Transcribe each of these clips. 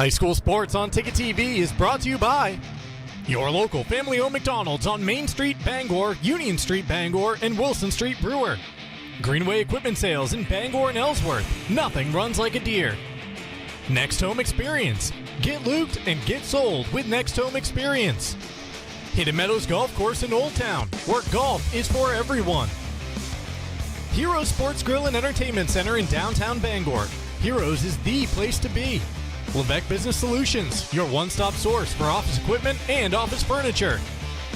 High school sports on Ticket TV is brought to you by your local family-owned McDonald's on Main Street, Bangor, Union Street, Bangor, and Wilson Street, Brewer. Greenway Equipment Sales in Bangor and Ellsworth. Nothing runs like a deer. Next Home Experience. Get lubed and get sold with Next Home Experience. Hidden Meadows Golf Course in Old Town, where golf is for everyone. Heroes Sports Grill and Entertainment Center in downtown Bangor. Heroes is the place to be. Levesque Business Solutions, your one-stop source for office equipment and office furniture.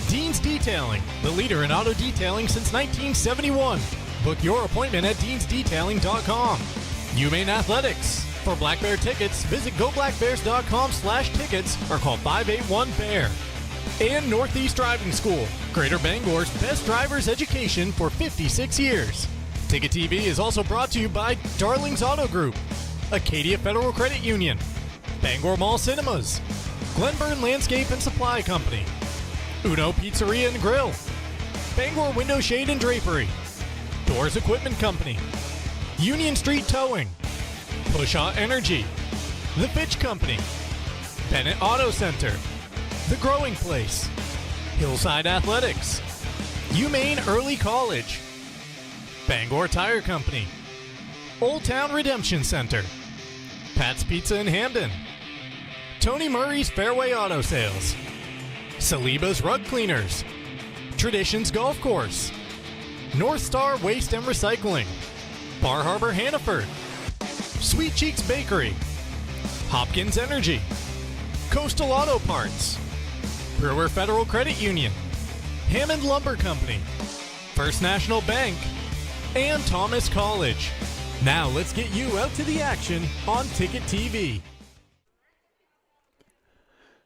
Dean's Detailing, the leader in auto detailing since 1971. Book your appointment at deansdetailing.com. UMaine Athletics. For Black Bear tickets, visit goblackbears.com/tickets or call 581-BEAR. And Northeast Driving School, Greater Bangor's best driver's education for 56 years. Ticket TV is also brought to you by Darling's Auto Group, Acadia Federal Credit Union, Bangor Mall Cinemas, Glenburn Landscape and Supply Company, Uno Pizzeria and Grill, Bangor Window Shade and Drapery, Doors Equipment Company, Union Street Towing, Pushaw Energy, The Fitch Company, Bennett Auto Center, The Growing Place, Hillside Athletics, UMaine Early College, Bangor Tire Company, Old Town Redemption Center, Pat's Pizza in Hamden, Tony Murray's Fairway Auto Sales, Saliba's Rug Cleaners, Traditions Golf Course, North Star Waste and Recycling, Bar Harbor Hannaford, Sweet Cheeks Bakery, Hopkins Energy, Coastal Auto Parts, Brewer Federal Credit Union, Hammond Lumber Company, First National Bank, and Thomas College. Now let's get you out to the action on Ticket TV.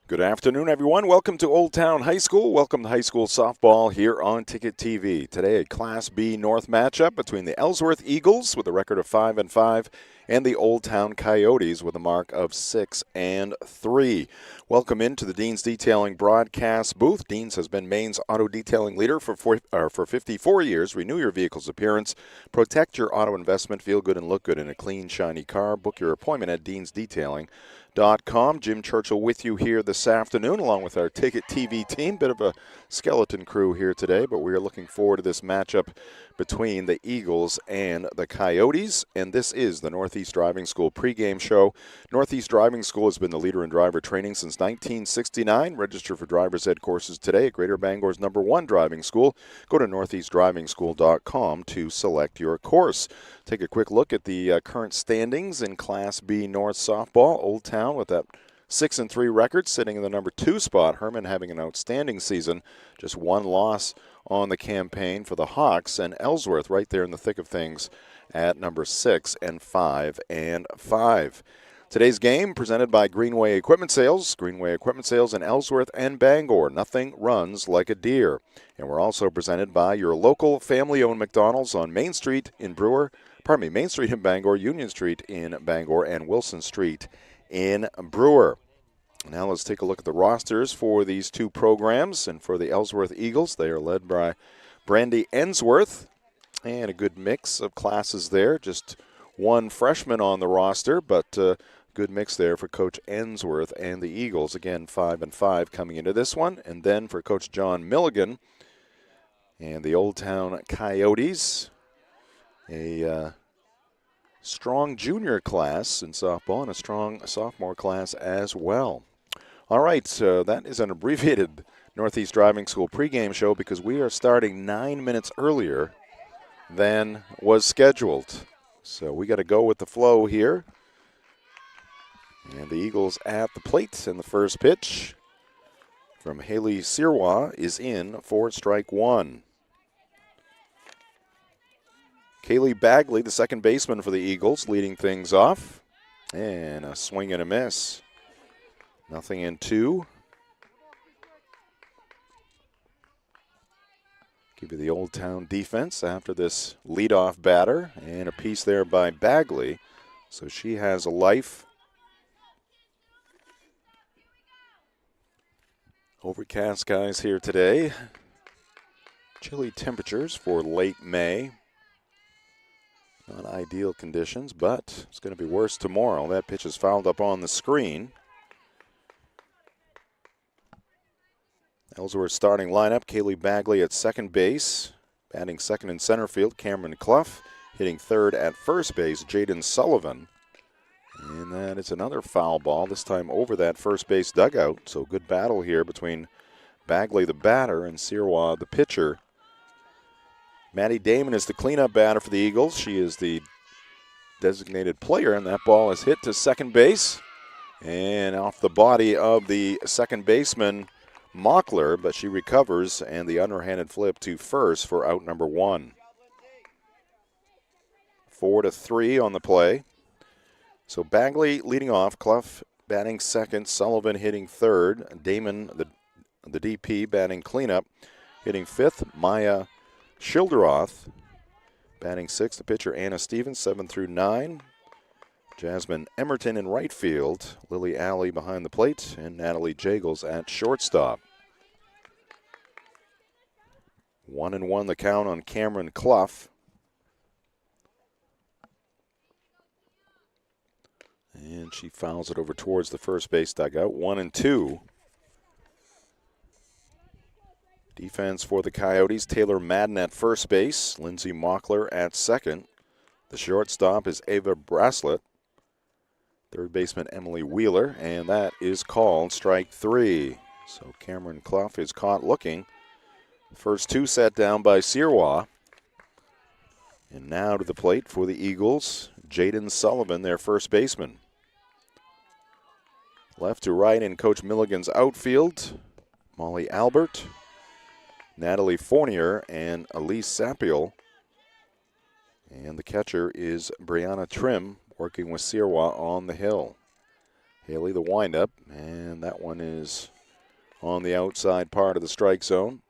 Good afternoon, everyone. Welcome to Old Town High School. Welcome to high school softball here on Ticket TV. Today, a Class B North matchup between the Ellsworth Eagles with a record of 5-5 and the Old Town Coyotes with a mark of 6-3. Welcome into the Dean's Detailing broadcast booth. Dean's has been Maine's auto detailing leader for 54 years. Renew your vehicle's appearance. Protect your auto investment. Feel good and look good in a clean, shiny car. Book your appointment at deansdetailing.com. Jim Churchill with you here this afternoon along with our Ticket TV team. Bit of a skeleton crew here today, but we are looking forward to this matchup between the Eagles and the Coyotes. And this is the Northeast Driving School pregame show. Northeast Driving School has been the leader in driver training since 1969. Register for driver's ed courses today at Greater Bangor's #1 driving school. Go to northeastdrivingschool.com to select your course. Take a quick look at the current standings in Class B North softball. Old Town with that 6-3 record sitting in the #2 spot. Herman having an outstanding season. Just one loss on the campaign for the Hawks, and Ellsworth right there in the thick of things at #6 and 5-5. Today's game presented by Greenway Equipment Sales. Greenway Equipment Sales in Ellsworth and Bangor. Nothing runs like a deer. And we're also presented by your local family-owned McDonald's on Main Street in Main Street in Bangor, Union Street in Bangor, and Wilson Street in Brewer. Now let's take a look at the rosters for these two programs. And for the Ellsworth Eagles, they are led by Brandy Ensworth. And a good mix of classes there. Just one freshman on the roster, but good mix there for Coach Ensworth and the Eagles. Again, 5-5 coming into this one. And then for Coach John Milligan and the Old Town Coyotes, a strong junior class in softball and a strong sophomore class as well. All right, so that is an abbreviated Northeast Driving School pregame show because we are starting 9 minutes earlier than was scheduled. So we got to go with the flow here. And the Eagles at the plate, and the first pitch from Haley Sirwa is in for strike one. Kaylee Bagley, the second baseman for the Eagles, leading things off. And a swing and a miss. Nothing in two. Give you the Old Town defense after this leadoff batter. And a piece there by Bagley. So she has a life. Overcast skies here today. Chilly temperatures for late May. Not ideal conditions, but it's going to be worse tomorrow. That pitch is fouled up on the screen. Ellsworth starting lineup, Kaylee Bagley at second base. Batting second in center field, Cameron Clough. Hitting third at first base, Jaden Sullivan. And that is another foul ball, this time over that first base dugout. So good battle here between Bagley, the batter, and Sirois, the pitcher. Maddie Damon is the cleanup batter for the Eagles. She is the designated player, and that ball is hit to second base. And off the body of the second baseman, Mockler, but she recovers, and the underhanded flip to first for out number 1. 4-3 on the play. So Bagley leading off, Clough batting second, Sullivan hitting third, Damon, the DP, batting cleanup, hitting fifth, Maya Schilderoth batting sixth, the pitcher Anna Stevens, 7 through 9. Jasmine Emerton in right field, Lily Alley behind the plate, and Natalie Jagels at shortstop. 1-1 the count on Cameron Clough. And she fouls it over towards the first base dugout. 1-2. Defense for the Coyotes, Taylor Madden at first base, Lindsay Mockler at second. The shortstop is Ava Braslett. Third baseman Emily Wheeler, and that is called strike 3. So Cameron Clough is caught looking. First 2 set down by Sirois. And now to the plate for the Eagles, Jaden Sullivan, their first baseman. Left to right in Coach Milligan's outfield, Molly Albert, Natalie Fournier, and Elise Sapiel. And the catcher is Brianna Trim, working with Sirois on the hill. Haley the windup, and that one is on the outside part of the strike zone.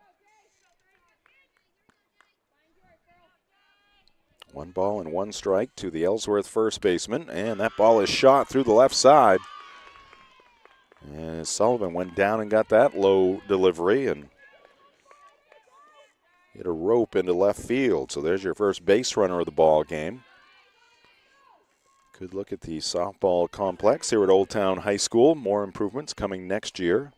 1 ball and 1 strike to the Ellsworth first baseman, and that ball is shot through the left side. And Sullivan went down and got that low delivery and hit a rope into left field. So there's your first base runner of the ball game. Good look at the softball complex here at Old Town High School. More improvements coming next year.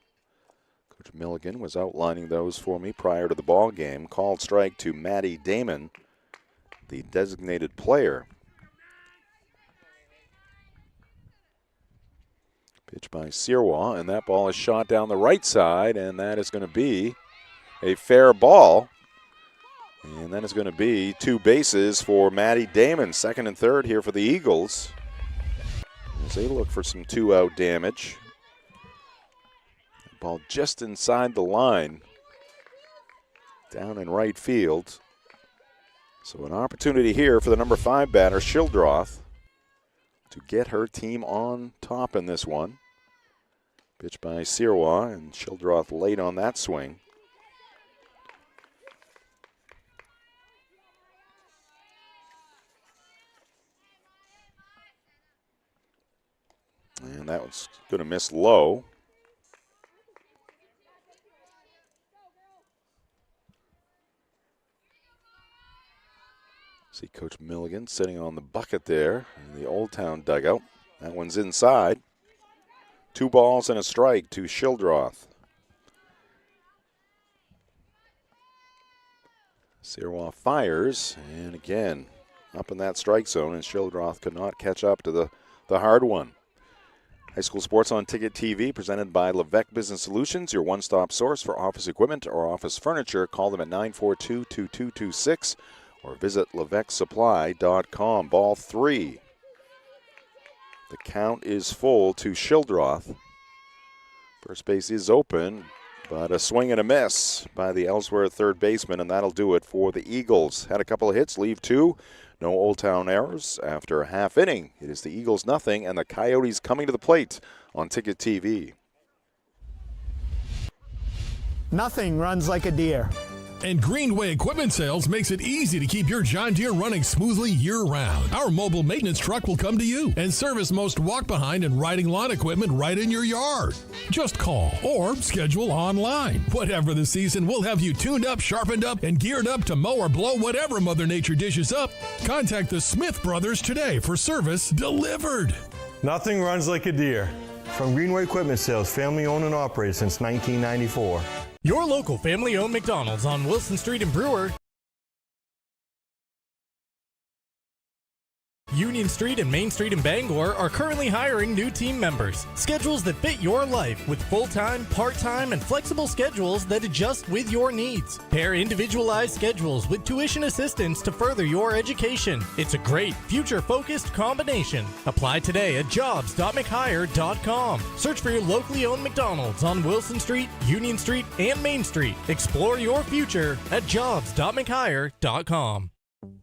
Coach Milligan was outlining those for me prior to the ball game. Called strike to Maddie Damon, the designated player. Pitch by Sirois, and that ball is shot down the right side, and that is going to be a fair ball. And that is going to be 2 bases for Maddie Damon, second and third here for the Eagles. As they look for some 2-out damage. Ball just inside the line, down in right field. So an opportunity here for the number 5 batter, Schildroth, to get her team on top in this one. Pitch by Sirois, and Schildroth late on that swing. And that one's going to miss low. See Coach Milligan sitting on the bucket there in the Old Town dugout. That one's inside. 2 balls and a strike to Schildroth. Sirois fires, and again, up in that strike zone, and Schildroth could not catch up to the hard one. High school sports on Ticket TV, presented by Levesque Business Solutions, your one-stop source for office equipment or office furniture. Call them at 942-2226 or visit LevesqueSupply.com. Ball 3. The count is full to Schildroth. First base is open, but a swing and a miss by the Ellsworth third baseman, and that'll do it for the Eagles. Had a couple of hits, leave 2. No Old Town errors after a half inning. It is the Eagles nothing, and the Coyotes coming to the plate on Ticket TV. Nothing runs like a deer. And Greenway Equipment Sales makes it easy to keep your John Deere running smoothly year-round. Our mobile maintenance truck will come to you and service most walk-behind and riding lawn equipment right in your yard. Just call or schedule online. Whatever the season, we'll have you tuned up, sharpened up, and geared up to mow or blow whatever Mother Nature dishes up. Contact the Smith Brothers today for service delivered. Nothing runs like a deer. From Greenway Equipment Sales, family owned and operated since 1994. Your local family-owned McDonald's on Wilson Street in Brewer, Union Street and Main Street in Bangor are currently hiring new team members. Schedules that fit your life with full-time, part-time, and flexible schedules that adjust with your needs. Pair individualized schedules with tuition assistance to further your education. It's a great, future-focused combination. Apply today at jobs.mchire.com. Search for your locally owned McDonald's on Wilson Street, Union Street, and Main Street. Explore your future at jobs.mchire.com.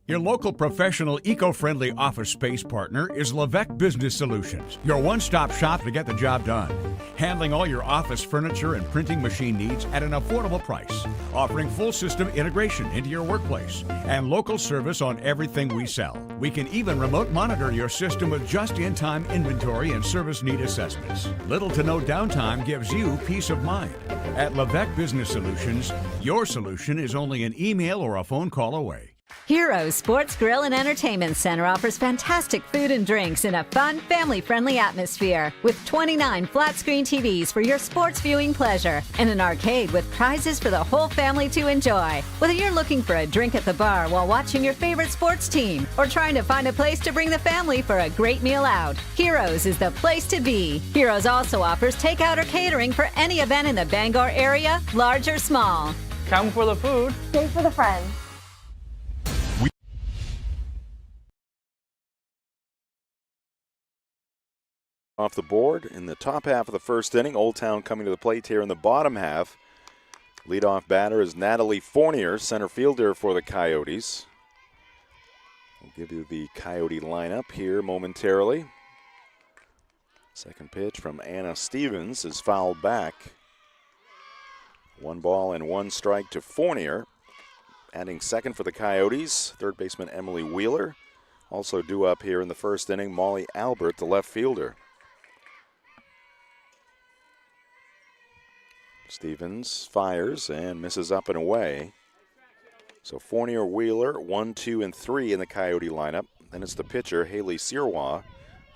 Your local professional eco-friendly office space partner is Levesque Business Solutions, your one-stop shop to get the job done. Handling all your office furniture and printing machine needs at an affordable price. Offering full system integration into your workplace and local service on everything we sell. We can even remote monitor your system with just-in-time inventory and service need assessments. Little to no downtime gives you peace of mind. At Levesque Business Solutions, your solution is only an email or a phone call away. Heroes Sports Grill and Entertainment Center offers fantastic food and drinks in a fun, family-friendly atmosphere with 29 flat-screen TVs for your sports viewing pleasure and an arcade with prizes for the whole family to enjoy. Whether you're looking for a drink at the bar while watching your favorite sports team or trying to find a place to bring the family for a great meal out, Heroes is the place to be. Heroes also offers takeout or catering for any event in the Bangor area, large or small. Come for the food. Stay for the friends. Off the board in the top half of the first inning. Old Town coming to the plate here in the bottom half. Leadoff batter is Natalie Fournier, center fielder for the Coyotes. We'll give you the Coyote lineup here momentarily. Second pitch from Anna Stevens is fouled back. 1 ball and 1 strike to Fournier. Adding second for the Coyotes, third baseman Emily Wheeler. Also due up here in the first inning, Molly Albert, the left fielder. Stevens fires and misses up and away. So Fournier, Wheeler, 1, 2, and 3 in the Coyote lineup. Then it's the pitcher, Haley Sirois,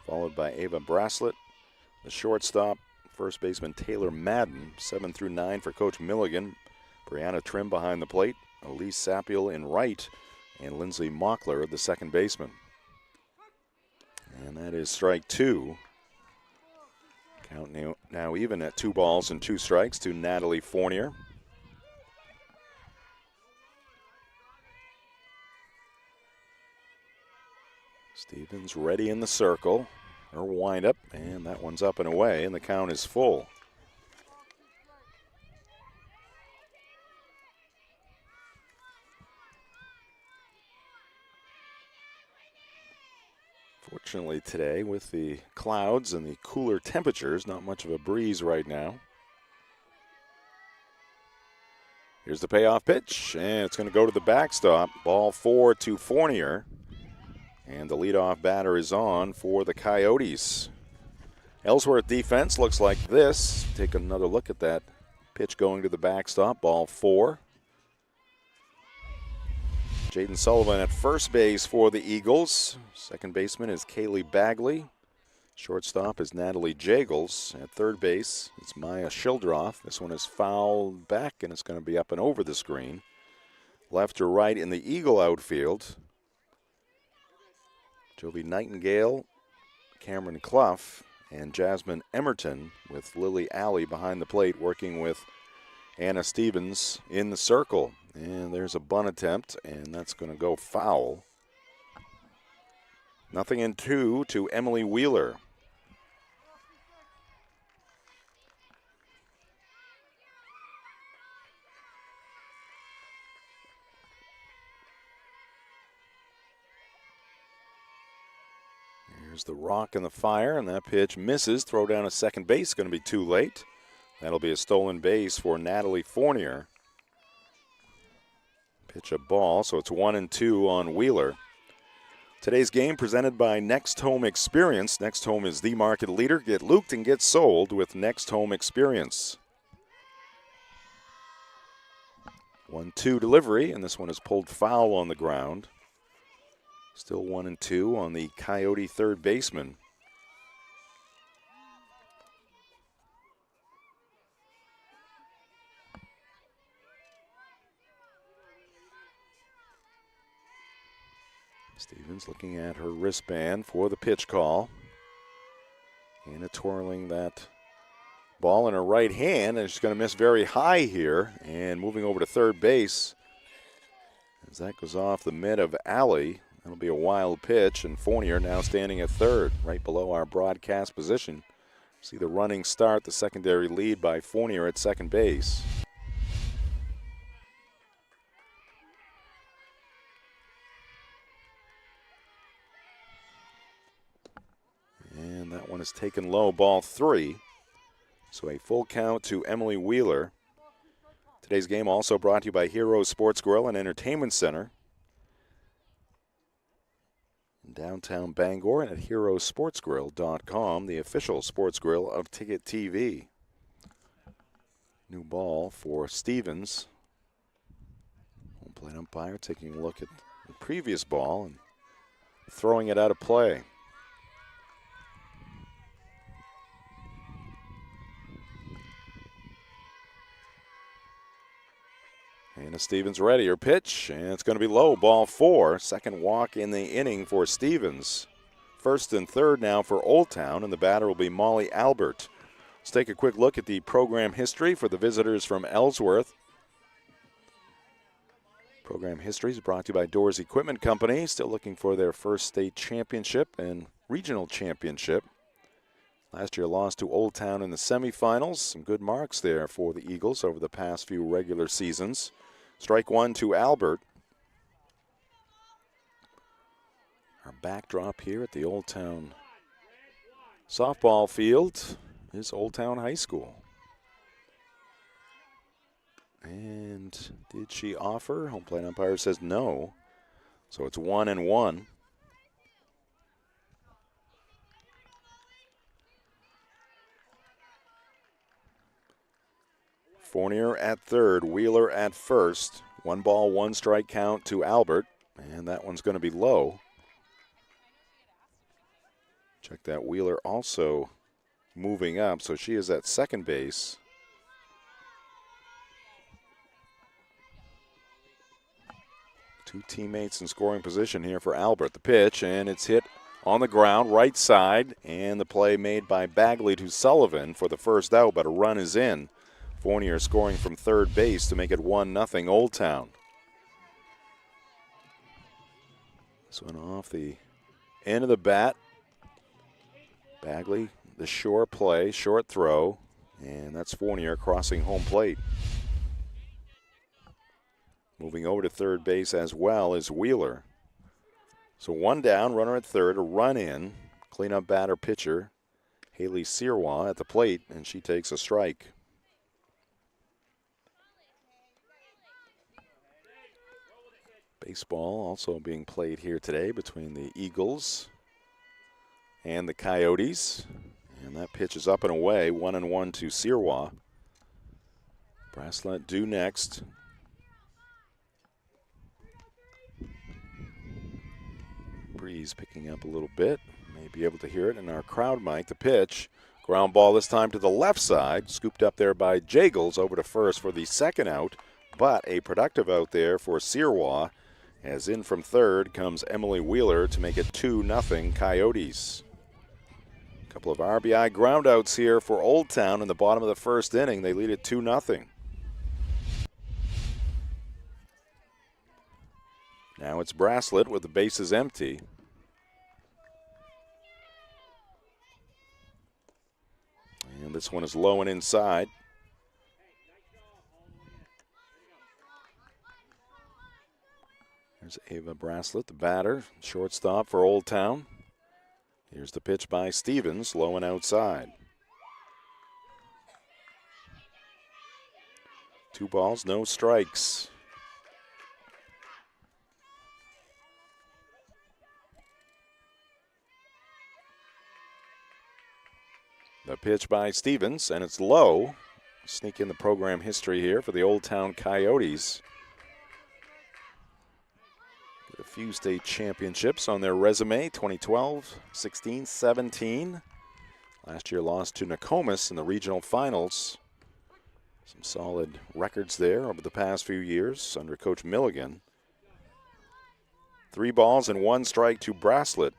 followed by Ava Braslett. The shortstop, first baseman Taylor Madden, 7 through 9 for Coach Milligan. Brianna Trim behind the plate, Elise Sapiel in right, and Lindsay Mockler, the second baseman. And that is strike 2. Count now even at 2 balls and 2 strikes to Natalie Fournier. Stevens ready in the circle. Her windup, and that one's up and away, and the count is full. Fortunately today, with the clouds and the cooler temperatures, not much of a breeze right now. Here's the payoff pitch, and it's going to go to the backstop. Ball 4 to Fournier. And the leadoff batter is on for the Coyotes. Ellsworth defense looks like this. Take another look at that pitch going to the backstop. Ball 4. Jaden Sullivan at first base for the Eagles. Second baseman is Kaylee Bagley. Shortstop is Natalie Jagels. At third base, it's Maya Schildroth. This one is fouled back, and it's going to be up and over the screen. Left to right in the Eagle outfield, Jovi Nightingale, Cameron Clough, and Jasmine Emerton, with Lily Alley behind the plate working with Anna Stevens in the circle. And there's a bunt attempt, and that's going to go foul. 0-2 to Emily Wheeler. Here's the rock and the fire, and that pitch misses. Throw down a second base, going to be too late. That'll be a stolen base for Natalie Fournier. Pitch a ball, so it's 1-2 on Wheeler. Today's game presented by Next Home Experience. Next Home is the market leader. Get looped and get sold with Next Home Experience. 1-2 delivery, and this one is pulled foul on the ground. Still 1-2 on the Coyote third baseman. Stevens looking at her wristband for the pitch call. Hannah twirling that ball in her right hand, and she's going to miss very high here. And moving over to third base, as that goes off the mid of Alley. That'll be a wild pitch, and Fournier now standing at third, right below our broadcast position. See the running start, the secondary lead by Fournier at second base. And that one is taken low, ball 3. So a full count to Emily Wheeler. Today's game also brought to you by Heroes Sports Grill and Entertainment Center in downtown Bangor and at heroesportsgrill.com, the official sports grill of Ticket TV. New ball for Stevens. Home plate umpire taking a look at the previous ball and throwing it out of play. Hannah Stevens ready. Her pitch, and it's going to be low. Ball 4. Second walk in the inning for Stevens. First and third now for Old Town, and the batter will be Molly Albert. Let's take a quick look at the program history for the visitors from Ellsworth. Program history is brought to you by Doors Equipment Company, still looking for their first state championship and regional championship. Last year lost to Old Town in the semifinals. Some good marks there for the Eagles over the past few regular seasons. Strike 1 to Albert. Our backdrop here at the Old Town softball field is Old Town High School. And did she offer? Home plate umpire says no. So it's 1-1. Fournier at third, Wheeler at first. 1 ball, 1 strike count to Albert, and that one's going to be low. Check that, Wheeler also moving up, so she is at second base. Two teammates in scoring position here for Albert. The pitch, and it's hit on the ground, right side, and the play made by Bagley to Sullivan for the first out, but a run is in. Fournier scoring from third base to make it 1-0 Old Town. This one off the end of the bat. Bagley, the short play, short throw, and that's Fournier crossing home plate. Moving over to third base as well is Wheeler. So 1 down, runner at third, a run in. Cleanup batter pitcher, Haley Sirwa at the plate, and she takes a strike. Baseball also being played here today between the Eagles and the Coyotes. And that pitch is up and away, 1-1 to Sirwa. Bracelet due next. Breeze picking up a little bit. May be able to hear it in our crowd mic. The pitch. Ground ball this time to the left side. Scooped up there by Jagels over to first for the second out. But a productive out there for Sirwa. As in from third comes Emily Wheeler to make it 2-0 Coyotes. A couple of RBI groundouts here for Old Town in the bottom of the first inning. They lead it 2-0. Now it's Bracelet with the bases empty. And this one is low and inside. There's Ava Bracelet, the batter, shortstop for Old Town. Here's the pitch by Stevens, low and outside. 2 balls, no strikes. The pitch by Stevens, and it's low. Sneak in the program history here for the Old Town Coyotes. A few state championships on their resume, 2012, 16, 17. Last year lost to Nokomis in the regional finals. Some solid records there over the past few years under Coach Milligan. 3 balls and 1 strike to Bracelet.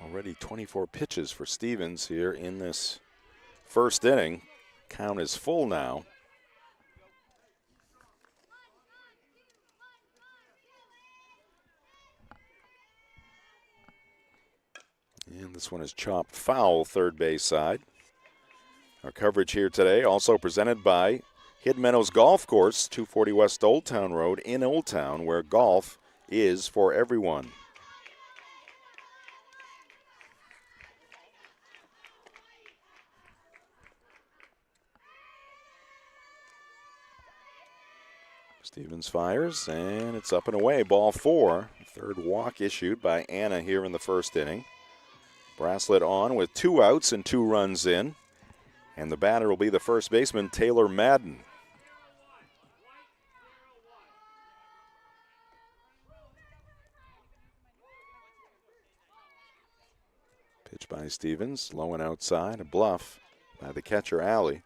Already 24 pitches for Stevens here in this first inning. Count is full now. And this one is chopped foul, third base side. Our coverage here today also presented by Hidden Meadows Golf Course, 240 West Old Town Road in Old Town, where golf is for everyone. Stevens fires, and it's up and away. Ball 4. Third walk issued by Anna here in the first inning. Bracelet on with 2 outs and 2 runs in. And the batter will be the first baseman, Taylor Madden. Pitch by Stevens, low and outside, a bluff by the catcher, Alley.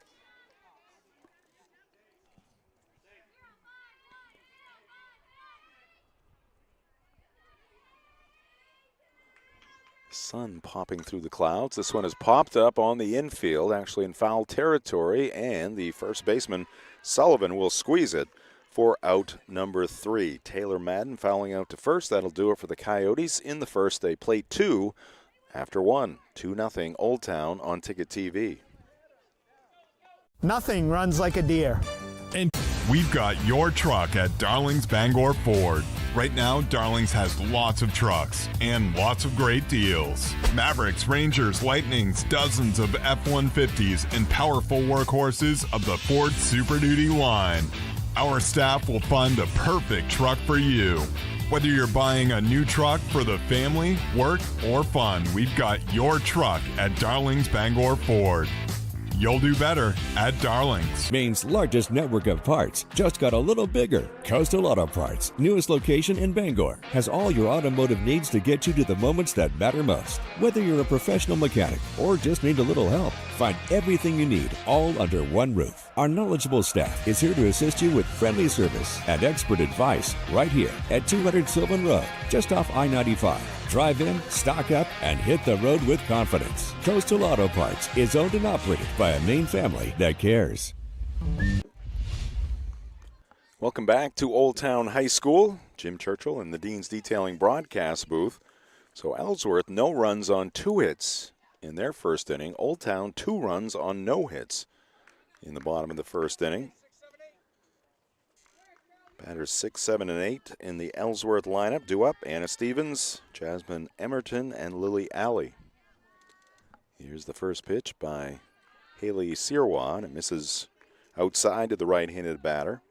Sun popping through the clouds. This one is popped up on the infield, actually in foul territory, and the first baseman, Sullivan, will squeeze it for out number 3. Taylor Madden fouling out to first. That'll do it for the Coyotes in the first. They play 2 after 1. 2-0 Old Town on Ticket TV. Nothing runs like a deer. And we've got your truck at Darling's Bangor Ford. Right now, Darling's has lots of trucks and lots of great deals. Mavericks, Rangers, Lightnings, dozens of F-150s, and powerful workhorses of the Ford Super Duty line. Our staff will find the perfect truck for you. Whether you're buying a new truck for the family, work, or fun, we've got your truck at Darling's Bangor Ford. You'll do better at Darling's. Maine's largest network of parts just got a little bigger. Coastal Auto Parts, newest location in Bangor, has all your automotive needs to get you to the moments that matter most. Whether you're a professional mechanic or just need a little help, find everything you need all under one roof. Our knowledgeable staff is here to assist you with friendly service and expert advice right here at 200 Sylvan Road, just off I-95. Drive in, stock up, and hit the road with confidence. Coastal Auto Parts is owned and operated by a Maine family that cares. Welcome back to Old Town High School. Jim Churchill in the Dean's Detailing broadcast booth. So Ellsworth, no runs on 2 hits in their first inning. Old Town, 2 runs on no hits in the bottom of the first inning. Batters 6, 7, and 8 in the Ellsworth lineup. Due up, Anna Stevens, Jasmine Emerton, and Lily Alley. Here's the first pitch by Haley Sirwa, and it misses outside to the right-handed batter.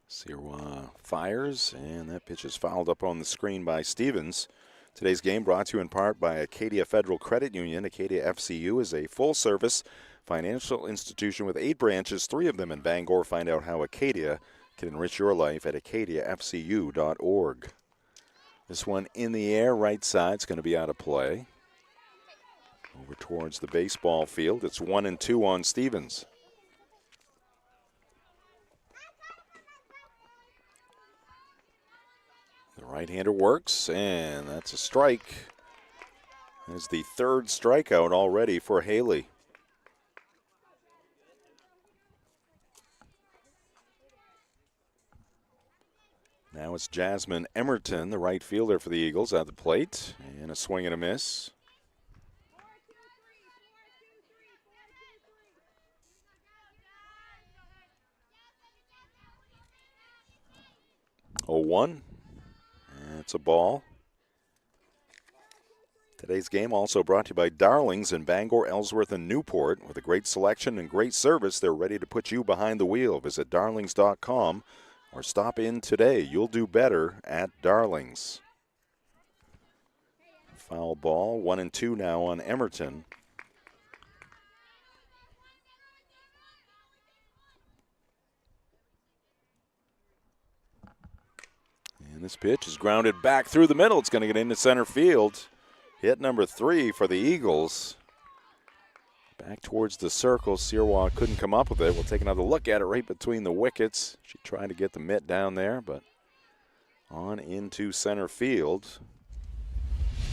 Sirwa fires, and that pitch is fouled up on the screen by Stevens. Today's game brought to you in part by Acadia Federal Credit Union. Acadia FCU is a full-service financial institution with 8 branches, 3 of them in Bangor. Find out how Acadia can enrich your life at acadiafcu.org. This one in the air, right side. It's going to be out of play. Over towards the baseball field. It's 1-2 on Stevens. The right-hander works, and that's a strike. That's the 3rd strikeout already for Haley. Now it's Jasmine Emerton, the right fielder for the Eagles, at the plate. And a swing and a miss. Oh, 1. And it's a ball. Today's game also brought to you by Darling's in Bangor, Ellsworth, and Newport. With a great selection and great service, they're ready to put you behind the wheel. Visit darlings.com. Or stop in today. You'll do better at Darling's. Foul ball, 1-2 now on Emerton. And this pitch is grounded back through the middle. It's going to get into center field. Hit number 3 for the Eagles. Back towards the circle. Sirois couldn't come up with it. We'll take another look at it right between the wickets. She tried to get the mitt down there, but on into center field.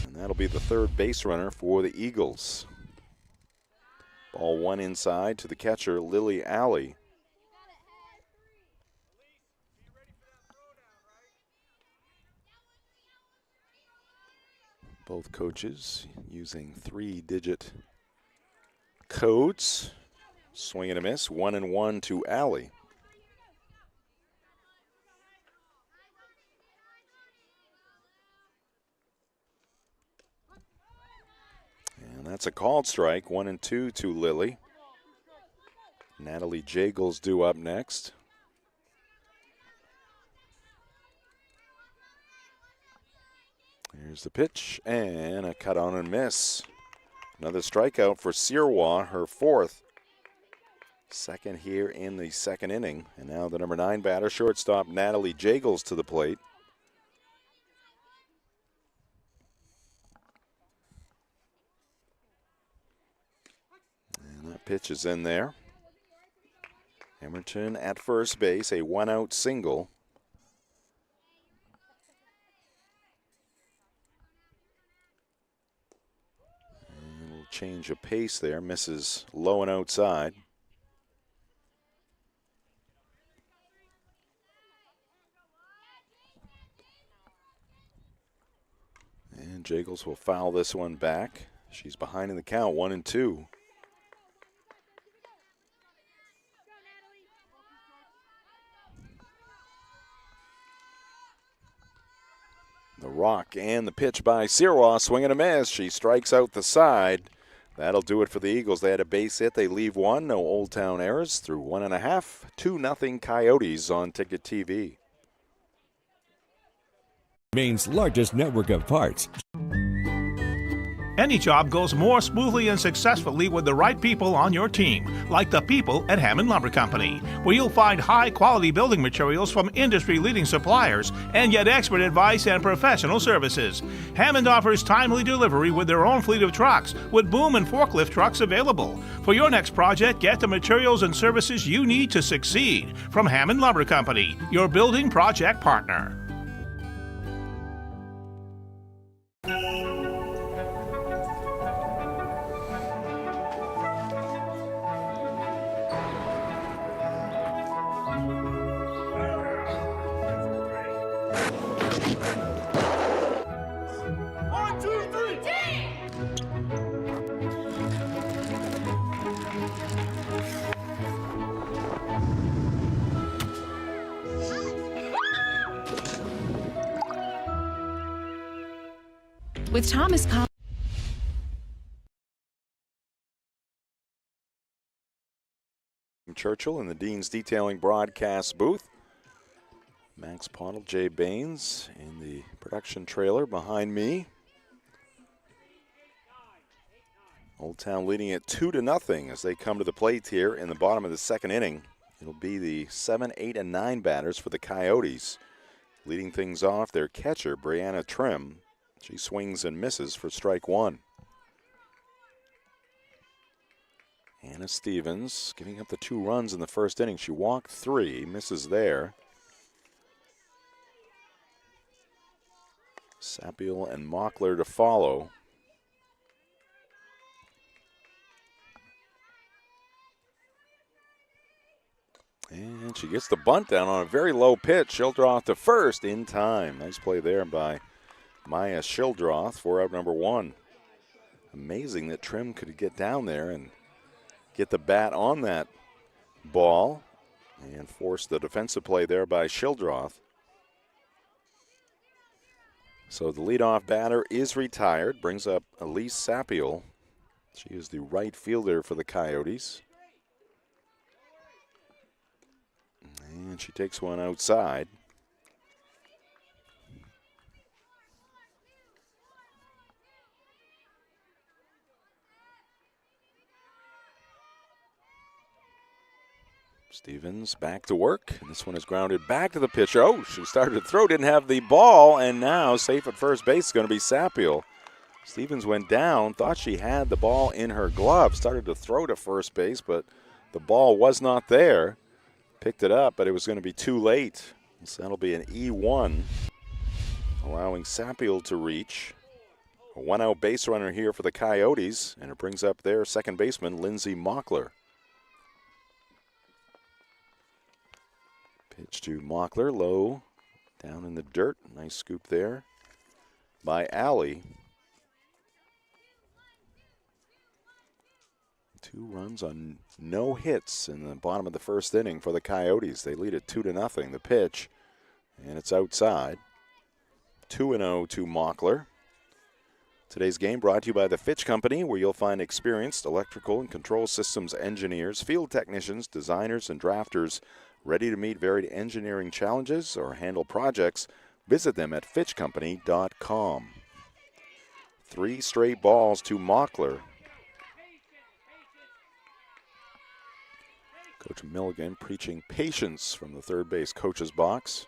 And that'll be the third base runner for the Eagles. Ball one inside to the catcher, Lily Alley. Both coaches using 3-digit codes. Swing and a miss, 1-1 to Alley. And that's a called strike, 1-2 to Lily. Natalie Jagels due up next. Here's the pitch, and a cut on and miss. Another strikeout for Sirois, her fourth. Second here in the second inning. And now the number 9 batter, shortstop Natalie Jagels to the plate. And that pitch is in there. Emerton at first base, a one-out single. Change of pace there, misses low and outside. And Jagels will foul this one back. She's behind in the count, 1-2. The rock and the pitch by Sirois, swing and a miss. She strikes out the side. That'll do it for the Eagles. They had a base hit. They leave one. No Old Town errors through 1.5. 2-0 Coyotes on Ticket TV. Maine's largest network of parts. Any job goes more smoothly and successfully with the right people on your team, like the people at Hammond Lumber Company, where you'll find high-quality building materials from industry-leading suppliers and get expert advice and professional services. Hammond offers timely delivery with their own fleet of trucks, with boom and forklift trucks available. For your next project, get the materials and services you need to succeed from Hammond Lumber Company, your building project partner. With Thomas Churchill in the Dean's Detailing broadcast booth. Max Pottle, Jay Baines in the production trailer behind me. Old Town leading it 2-0 as they come to the plate here in the bottom of the second inning. It'll be the 7, 8, and 9 batters for the Coyotes. Leading things off, their catcher, Brianna Trim. She swings and misses for strike one. Anna Stevens giving up the 2 runs in the first inning. She walked 3, misses there. Sapiel and Mockler to follow. And she gets the bunt down on a very low pitch. Shildroth to first in time. Nice play there by Maya Shildroth for out number 1. Amazing that Trim could get down there and get the bat on that ball and force the defensive play there by Shildroth. So the leadoff batter is retired, brings up Elise Sapiel. She is the right fielder for the Coyotes. And she takes one outside. Stevens back to work. And this one is grounded back to the pitcher. Oh, she started to throw, didn't have the ball, and now safe at first base is going to be Sapiel. Stevens went down, thought she had the ball in her glove, started to throw to first base, but the ball was not there. Picked it up, but it was going to be too late. So that'll be an E1, allowing Sapiel to reach. A one-out base runner here for the Coyotes, and it brings up their second baseman, Lindsey Mockler. Pitch to Mockler, low, down in the dirt. Nice scoop there by Alley. 2 runs on no hits in the bottom of the first inning for the Coyotes. They lead it 2-0. The pitch, and it's outside. 2-0 to Mockler. Today's game brought to you by the Fitch Company, where you'll find experienced electrical and control systems engineers, field technicians, designers, and drafters ready to meet varied engineering challenges or handle projects. Visit them at fitchcompany.com. 3 straight balls to Mockler. Coach Milligan preaching patience from the third base coach's box.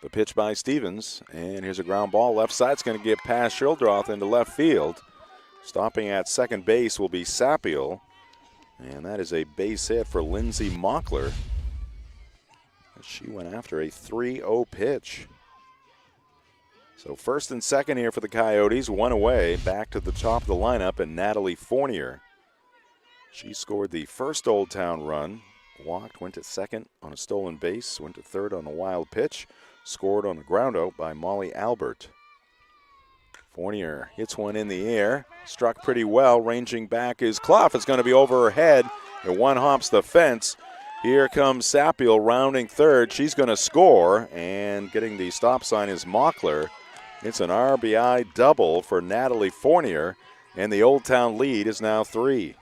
The pitch by Stevens, and here's a ground ball. Left side's going to get past Schildroth into left field. Stopping at second base will be Sapiel, and that is a base hit for Lindsey Mockler. She went after a 3-0 pitch. So first and second here for the Coyotes, 1 away. Back to the top of the lineup, and Natalie Fournier. She scored the first Old Town run, walked, went to second on a stolen base, went to third on a wild pitch, scored on a ground out by Molly Albert. Fournier hits one in the air, struck pretty well, ranging back is Clough. It's going to be over her head, and one hops the fence. Here comes Sapiel rounding third. She's going to score, and getting the stop sign is Mockler. It's an RBI double for Natalie Fournier, and the Old Town lead is now 3.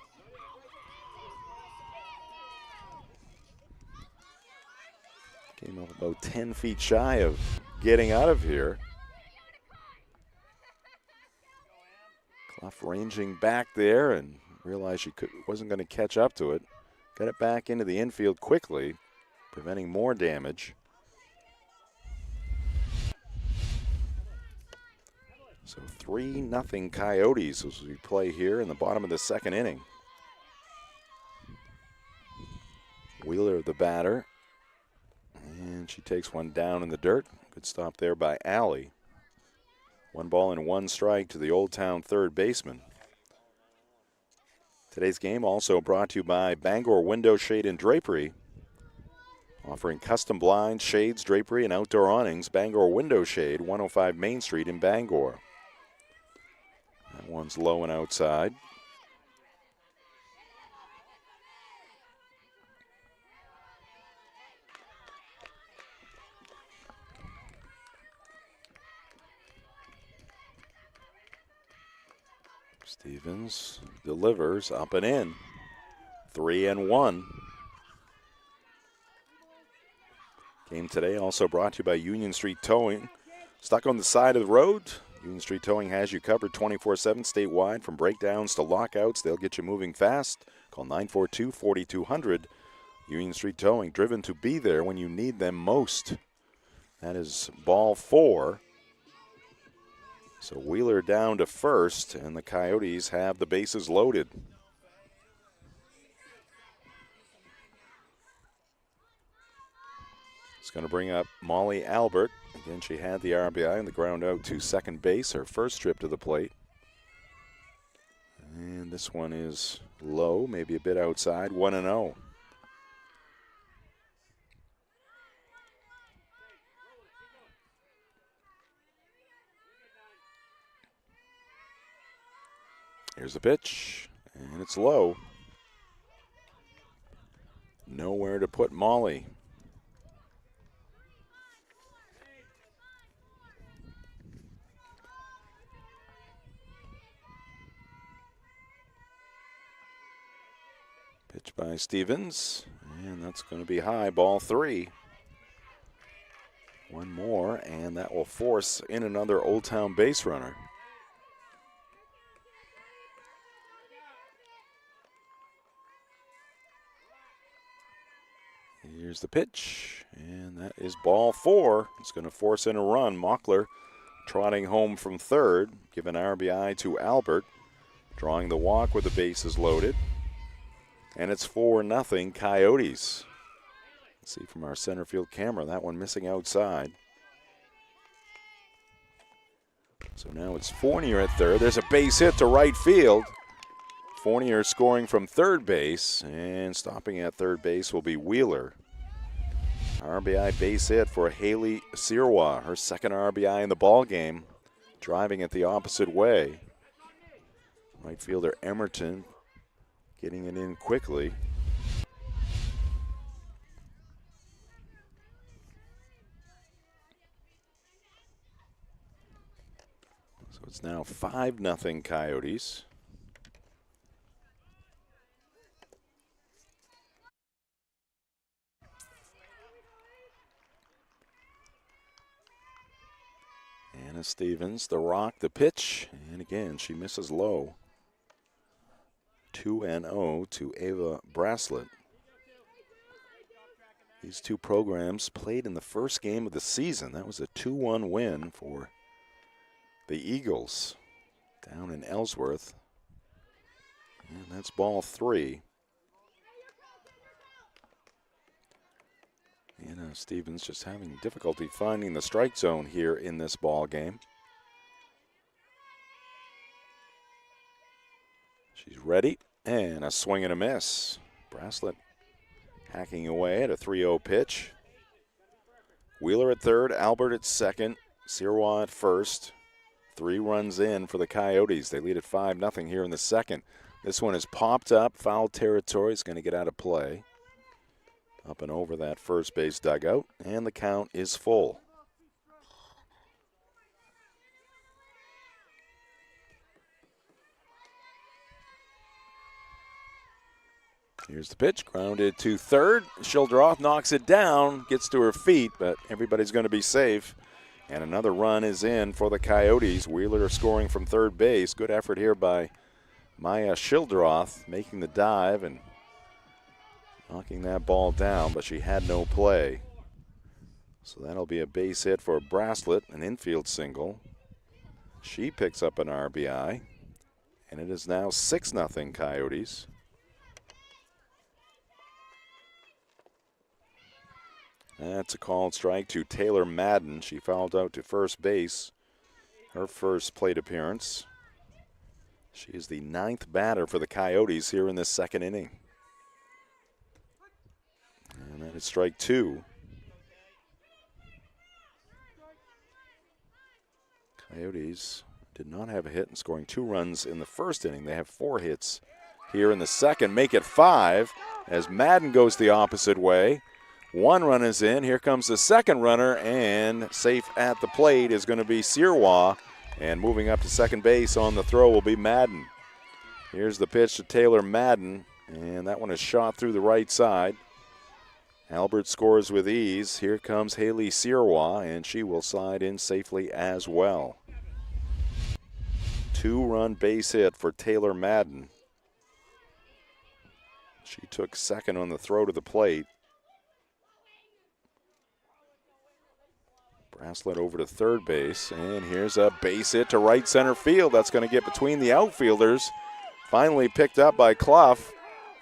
Came up about 10 feet shy of getting out of here. Clough ranging back there and realized she wasn't going to catch up to it. Got it back into the infield quickly, preventing more damage. So 3-0 Coyotes as we play here in the bottom of the second inning. Wheeler, the batter. And she takes one down in the dirt. Good stop there by Alley. 1 ball and 1 strike to the Old Town third baseman. Today's game also brought to you by Bangor Window Shade and Drapery. Offering custom blinds, shades, drapery, and outdoor awnings. Bangor Window Shade, 105 Main Street in Bangor. That one's low and outside. Stevens delivers up and in. 3-1. Game today also brought to you by Union Street Towing. Stuck on the side of the road? Union Street Towing has you covered 24/7 statewide. From breakdowns to lockouts, they'll get you moving fast. Call 942-4200. Union Street Towing, driven to be there when you need them most. That is ball 4. So Wheeler down to first, and the Coyotes have the bases loaded. It's going to bring up Molly Albert. Again, she had the RBI and the ground out to second base, her first trip to the plate. And this one is low, maybe a bit outside, 1-0. Here's the pitch, and it's low. Nowhere to put Molly. Pitch by Stevens, and that's going to be high, ball 3. One more, and that will force in another Old Town base runner. Here's the pitch, and that is ball 4. It's going to force in a run. Mockler trotting home from third, giving RBI to Albert, drawing the walk with the bases loaded. And it's 4-0 Coyotes. Let's see from our center field camera, that one missing outside. So now it's Fournier at third. There's a base hit to right field. Fournier scoring from third base, and stopping at third base will be Wheeler. RBI base hit for Haley Sirois, her second RBI in the ball game, driving it the opposite way. Right fielder Emerton getting it in quickly. So it's now 5-0 Coyotes. Anna Stevens, the rock, the pitch, and again, she misses low. 2-0 to Ava Braslett. These two programs played in the first game of the season. That was a 2-1 win for the Eagles down in Ellsworth. And that's ball 3. Anna Stevens just having difficulty finding the strike zone here in this ball game. She's ready, and a swing and a miss. Braslett hacking away at a 3-0 pitch. Wheeler at third, Albert at second, Sirois at first. 3 runs in for the Coyotes. They lead at 5-0 here in the second. This one is popped up, foul territory. It's going to get out of play. Up and over that first base dugout, and the count is full. Here's the pitch, grounded to third. Schildroth knocks it down, gets to her feet, but everybody's going to be safe. And another run is in for the Coyotes. Wheeler scoring from third base. Good effort here by Maya Schildroth, making the dive and knocking that ball down, but she had no play. So that'll be a base hit for Braslett, an infield single. She picks up an RBI, and it is now 6-0 Coyotes. That's a called strike to Taylor Madden. She fouled out to first base, her first plate appearance. She is the 9th batter for the Coyotes here in this second inning. And that is strike 2. Coyotes did not have a hit and scoring 2 runs in the first inning. They have 4 hits here in the second, make it 5 as Madden goes the opposite way. 1 run is in. Here comes the second runner, and safe at the plate is going to be Sirois. And moving up to second base on the throw will be Madden. Here's the pitch to Taylor Madden, and that one is shot through the right side. Albert scores with ease. Here comes Haley Sirois, and she will slide in safely as well. 2-run base hit for Taylor Madden. She took second on the throw to the plate. Braslett over to third base, and here's a base hit to right center field. That's going to get between the outfielders. Finally picked up by Clough,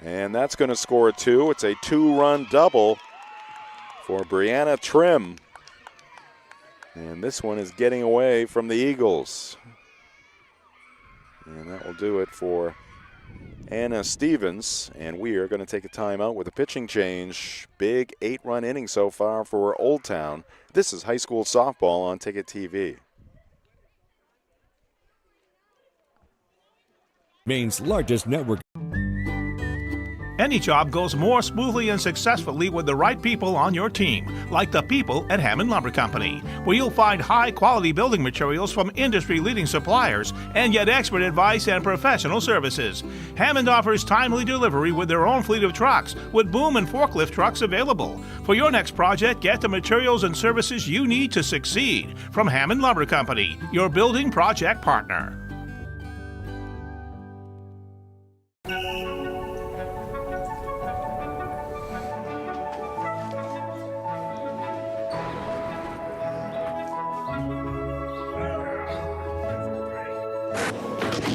and that's going to score 2. It's a 2-run double for Brianna Trim. And this one is getting away from the Eagles. And that will do it for Anna Stevens, and we are going to take a timeout with a pitching change. Big 8-run inning so far for Old Town. This is high school softball on Ticket TV. Maine's largest network. Any job goes more smoothly and successfully with the right people on your team, like the people at Hammond Lumber Company, where you'll find high-quality building materials from industry-leading suppliers and get expert advice and professional services. Hammond offers timely delivery with their own fleet of trucks, with boom and forklift trucks available. For your next project, get the materials and services you need to succeed from Hammond Lumber Company, your building project partner.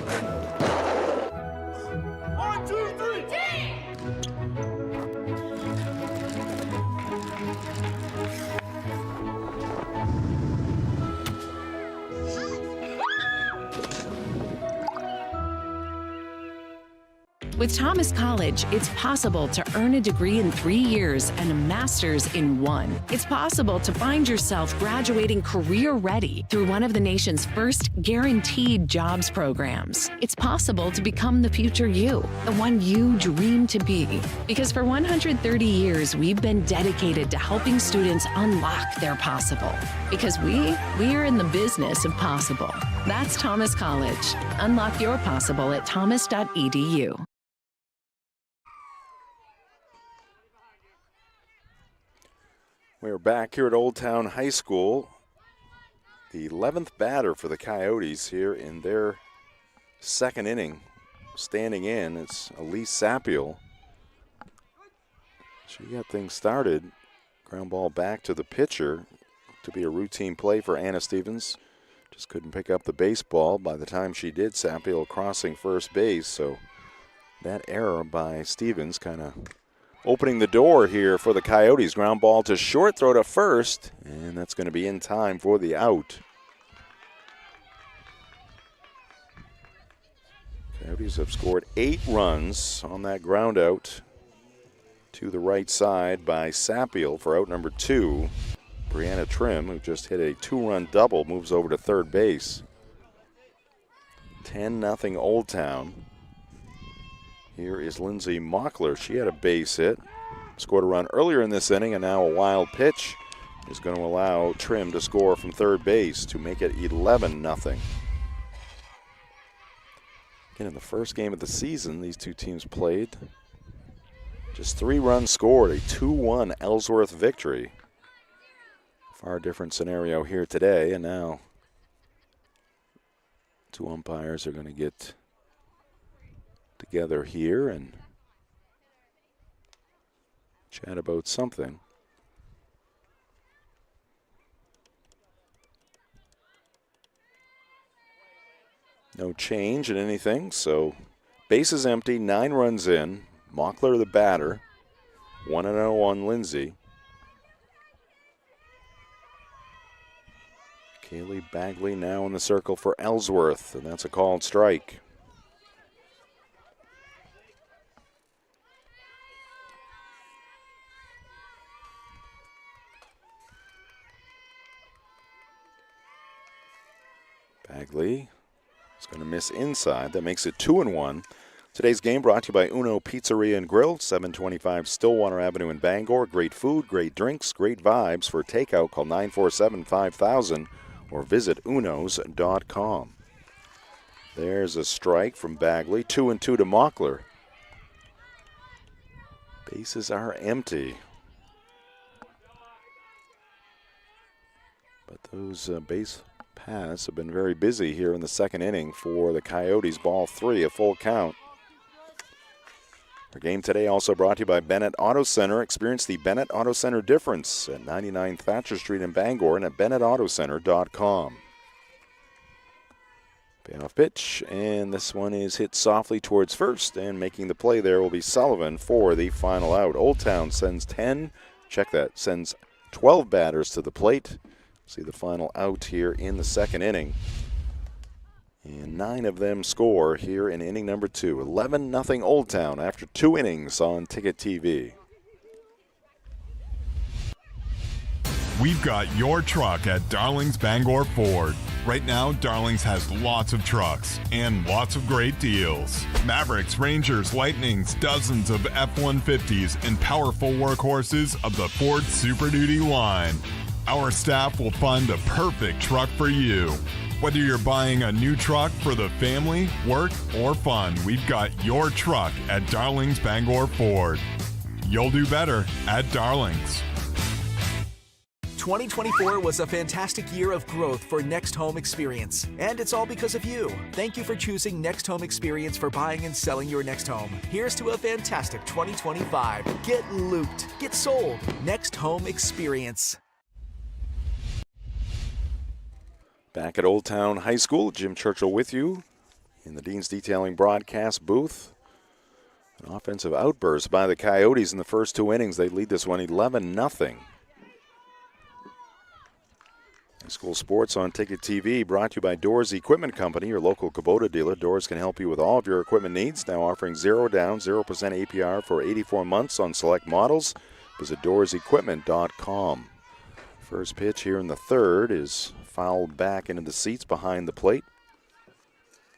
1, 2, 3, With Thomas College, it's possible to earn a degree in 3 years and a master's in 1. It's possible to find yourself graduating career ready through one of the nation's first guaranteed jobs programs. It's possible to become the future you, the one you dream to be. Because for 130 years, we've been dedicated to helping students unlock their possible. Because we're in the business of possible. That's Thomas College. Unlock your possible at thomas.edu. We're back here at Old Town High School. The 11th batter for the Coyotes here in their second inning. Standing in, it's Elise Sapiel. She got things started. Ground ball back to the pitcher to be a routine play for Anna Stevens. Just couldn't pick up the baseball. By the time she did, Sapiel crossing first base. So that error by Stevens kind of opening the door here for the Coyotes. Ground ball to short, throw to first, and that's going to be in time for the out. Coyotes have scored 8 runs on that ground out to the right side by Sapiel for out number 2. Brianna Trim, who just hit a 2-run double, moves over to third base. 10-0 Old Town. Here is Lindsay Mockler. She had a base hit, scored a run earlier in this inning, and now a wild pitch is going to allow Trim to score from third base to make it 11-0. Again, in the first game of the season, these two teams played. Just 3 runs scored, a 2-1 Ellsworth victory. Far different scenario here today, and now 2 umpires are going to get together here and chat about something. No change in anything, so base is empty, 9 runs in. Mockler the batter, 1-0 on Lindsay. Kaylee Bagley now in the circle for Ellsworth, and that's a called strike. Bagley is going to miss inside. That makes it 2-1. Today's game brought to you by Uno Pizzeria and Grill, 725 Stillwater Avenue in Bangor. Great food, great drinks, great vibes. For takeout, call 947-5000 or visit unos.com. There's a strike from Bagley. 2-2 to Mockler. Bases are empty. But those base paths have been very busy here in the second inning for the Coyotes. Ball 3, a full count. Our game today also brought to you by Bennett Auto Center. Experience the Bennett Auto Center difference at 99 Thatcher Street in Bangor and at BennettAutoCenter.com. Payoff pitch, and this one is hit softly towards first, and making the play there will be Sullivan for the final out. Old Town sends 12 batters to the plate. See the final out here in the second inning. And 9 of them score here in inning number 2. 11-0 Old Town after 2 innings on Ticket TV. We've got your truck at Darling's Bangor Ford. Right now, Darling's has lots of trucks and lots of great deals. Mavericks, Rangers, Lightnings, dozens of F-150s, and powerful workhorses of the Ford Super Duty line. Our staff will find the perfect truck for you. Whether you're buying a new truck for the family, work, or fun, we've got your truck at Darling's Bangor Ford. You'll do better at Darling's. 2024 was a fantastic year of growth for Next Home Experience, and it's all because of you. Thank you for choosing Next Home Experience for buying and selling your next home. Here's to a fantastic 2025. Get looped, get sold. Next Home Experience. Back at Old Town High School, Jim Churchill with you in the Dean's Detailing broadcast booth. An offensive outburst by the Coyotes in the first 2 innings. They lead this one 11-0. High School Sports on Ticket TV, brought to you by Doors Equipment Company, your local Kubota dealer. Doors can help you with all of your equipment needs. Now offering 0 down, 0% APR for 84 months on select models. Visit doorsequipment.com. First pitch here in the third is fouled back into the seats behind the plate.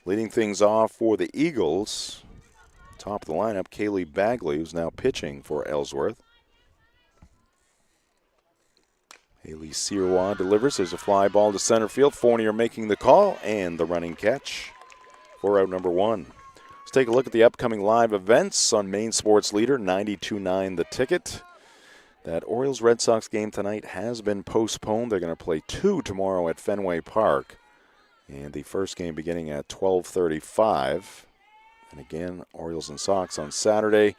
Leading things off for the Eagles, top of the lineup, Kaylee Bagley, who's now pitching for Ellsworth. Haley Sirois delivers. There's a fly ball to center field. Fournier making the call and the running catch for out number 1. Let's take a look at the upcoming live events on Maine Sports Leader 92.9 The Ticket. That Orioles-Red Sox game tonight has been postponed. They're going to play 2 tomorrow at Fenway Park. And the first game beginning at 12:35. And again, Orioles and Sox on Saturday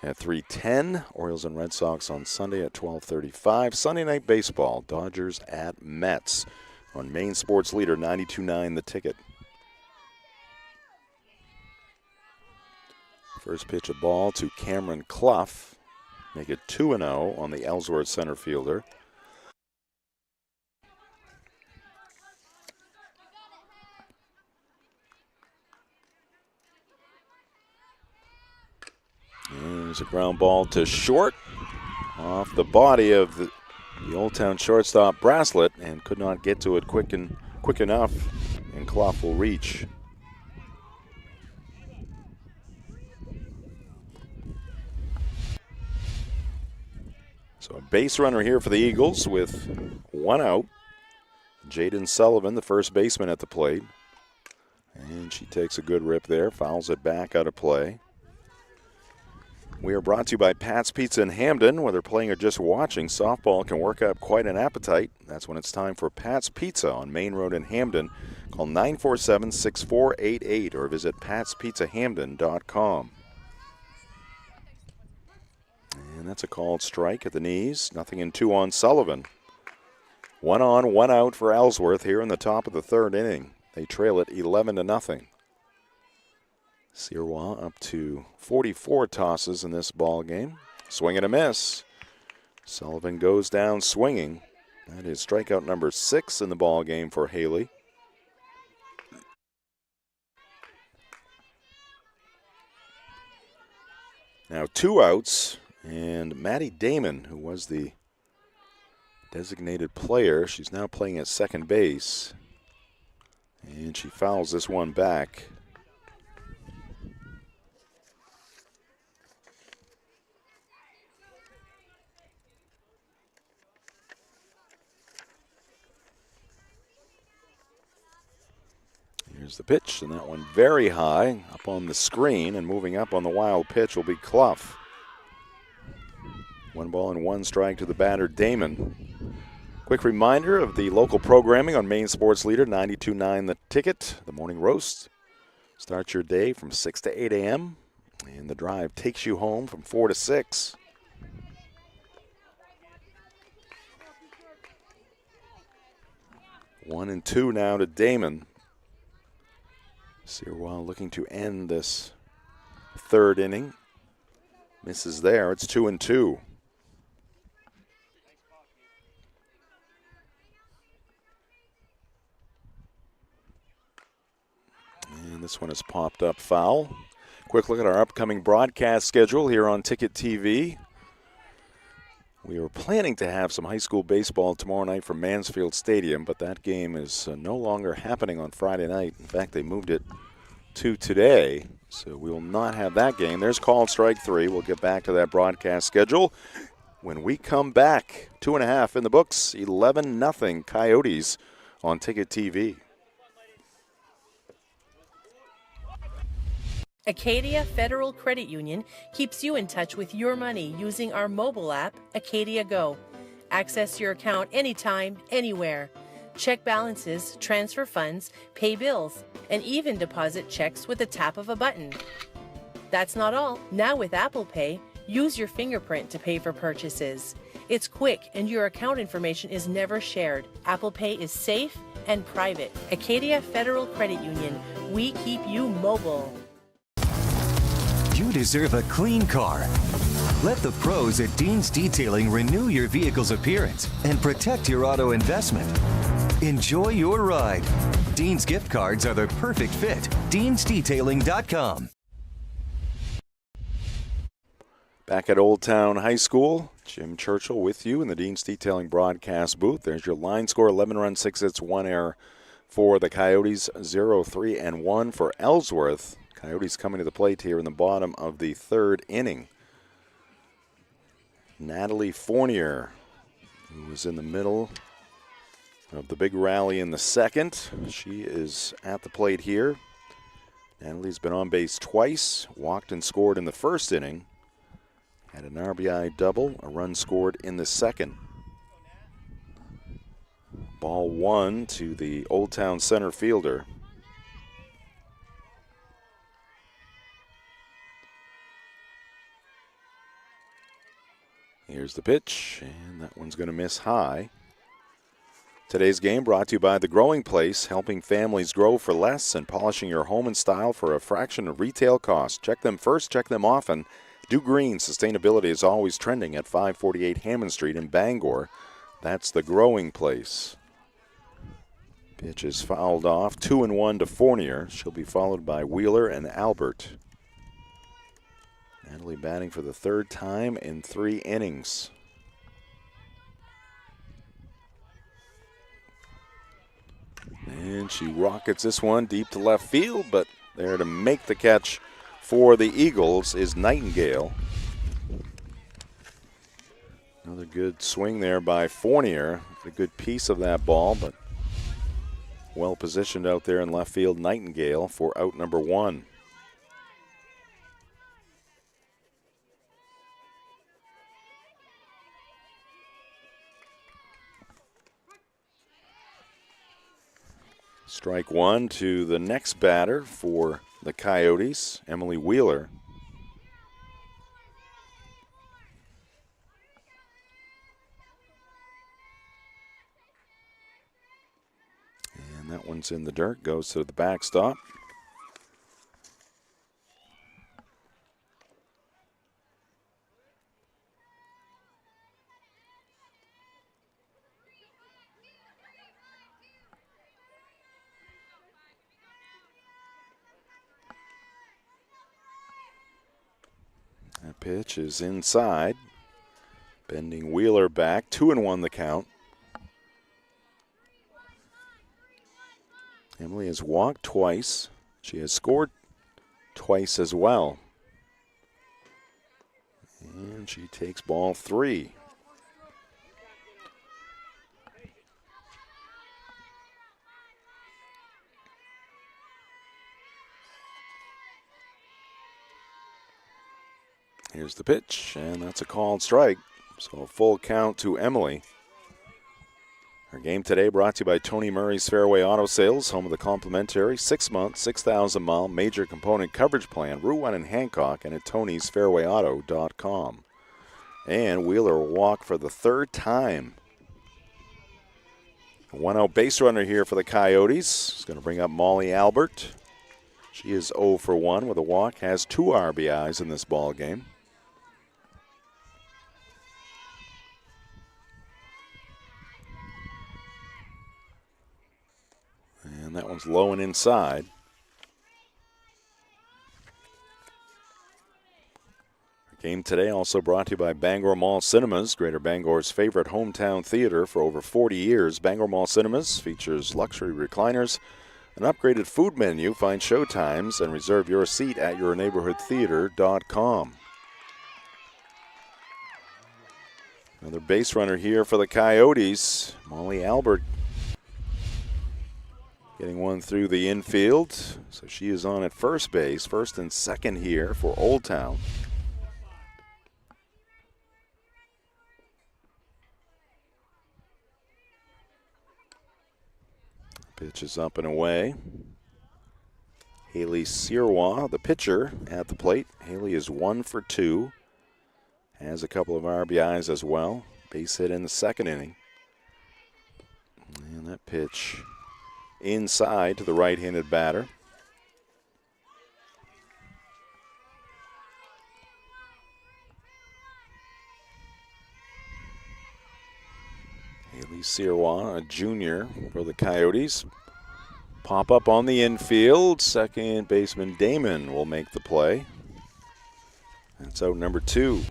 at 3:10. Orioles and Red Sox on Sunday at 12:35. Sunday night baseball, Dodgers at Mets on Maine Sports Leader 92.9 The Ticket. First pitch of ball to Cameron Clough. Make it 2-0 on the Ellsworth center fielder. And there's a ground ball to short off the body of the Old Town shortstop Braslett, and could not get to it quick enough, and Clough will reach. So a base runner here for the Eagles with 1 out. Jaden Sullivan, the first baseman at the plate. And she takes a good rip there, fouls it back out of play. We are brought to you by Pat's Pizza in Hamden. Whether playing or just watching, softball can work up quite an appetite. That's when it's time for Pat's Pizza on Main Road in Hamden. Call 947-6488 or visit patspizzahamden.com. And that's a called strike at the knees. 0-2 on Sullivan. 1 on, 1 out for Ellsworth here in the top of the third inning. They trail it 11-0. Sirois up to 44 tosses in this ball game. Swing and a miss. Sullivan goes down swinging. That is strikeout number 6 in the ball game for Haley. Now 2 outs, and Maddie Damon, who was the designated player, she's now playing at second base, and she fouls this one back. Here's the pitch, and that one very high up on the screen, and moving up on the wild pitch will be Clough. 1 ball and 1 strike to the batter, Damon. Quick reminder of the local programming on Maine Sports Leader 92.9 The Ticket. The morning roast. Start your day from 6 to 8 a.m. And the drive takes you home from 4 to 6. One and 2 now to Damon. Sirois looking to end this third inning. Misses there. It's 2-2. And this one has popped up foul. Quick look at our upcoming broadcast schedule here on Ticket TV. We were planning to have some high school baseball tomorrow night from Mansfield Stadium, but that game is no longer happening on Friday night. In fact, they moved it to today, so we will not have that game. There's called strike 3. We'll get back to that broadcast schedule when we come back. 2.5 in the books, 11-0 Coyotes on Ticket TV. Acadia Federal Credit Union keeps you in touch with your money using our mobile app, Acadia Go. Access your account anytime, anywhere. Check balances, transfer funds, pay bills, and even deposit checks with the tap of a button. That's not all. Now with Apple Pay, use your fingerprint to pay for purchases. It's quick and your account information is never shared. Apple Pay is safe and private. Acadia Federal Credit Union, We keep you mobile. You deserve a clean car. Let the pros at Dean's Detailing renew your vehicle's appearance and protect your auto investment. Enjoy your ride. Dean's gift cards are the perfect fit. Dean'sDetailing.com. Back at Old Town High School, Jim Churchill with you in the Dean's Detailing broadcast booth. There's your line score: 11 runs, 6 hits, 1 error for the Coyotes, 0-3-1 for Ellsworth. Coyotes coming to the plate here in the bottom of the third inning. Natalie Fournier, who was in the middle of the big rally in the second. She is at the plate here. Natalie's been on base twice, walked and scored in the first inning. Had an RBI double, a run scored in the second. Ball one to the Old Town center fielder. Here's the pitch, and that one's going to miss high. Today's game brought to you by The Growing Place, helping families grow for less and polishing your home in style for a fraction of retail cost. Check them first, check them often. Do Green Sustainability is always trending at 548 Hammond Street in Bangor. That's The Growing Place. Pitch is fouled off, 2-1 to Fournier. She'll be followed by Wheeler and Albert. Natalie batting for the third time in 3 innings. And she rockets this one deep to left field, but there to make the catch for the Eagles is Nightingale. Another good swing there by Fournier. A good piece of that ball, but well positioned out there in left field. Nightingale for out number 1. Strike one to the next batter for the Coyotes, Emily Wheeler. And that one's in the dirt, goes to the backstop. That pitch is inside. Bending Wheeler back. 2-1 the count. Emily has walked twice. She has scored twice as well. And she takes ball 3. Here's the pitch, and that's a called strike. So a full count to Emily. Our game today brought to you by Tony Murray's Fairway Auto Sales, home of the complimentary 6-month, 6,000-mile major component coverage plan, Route 1 in Hancock, and at tonysfairwayauto.com. And Wheeler will walk for the third time. A 1-out base runner here for the Coyotes. It's going to bring up Molly Albert. She is 0 for 1 with a walk, has 2 RBIs in this ball game. And that one's low and inside. Our game today also brought to you by Bangor Mall Cinemas, Greater Bangor's favorite hometown theater for over 40 years. Bangor Mall Cinemas features luxury recliners, an upgraded food menu. Find show times and reserve your seat at yourneighborhoodtheater.com. Another base runner here for the Coyotes. Molly Albert getting one through the infield. So she is on at first base, first and second here for Old Town. Pitch is up and away. Haley Sirois, the pitcher, at the plate. Haley is 1 for 2. Has a couple of RBIs as well. Base hit in the second inning. And that pitch inside to the right-handed batter. Cody Sirois, a junior for the Coyotes. Pop up on the infield. Second baseman Damon will make the play. That's out number 2.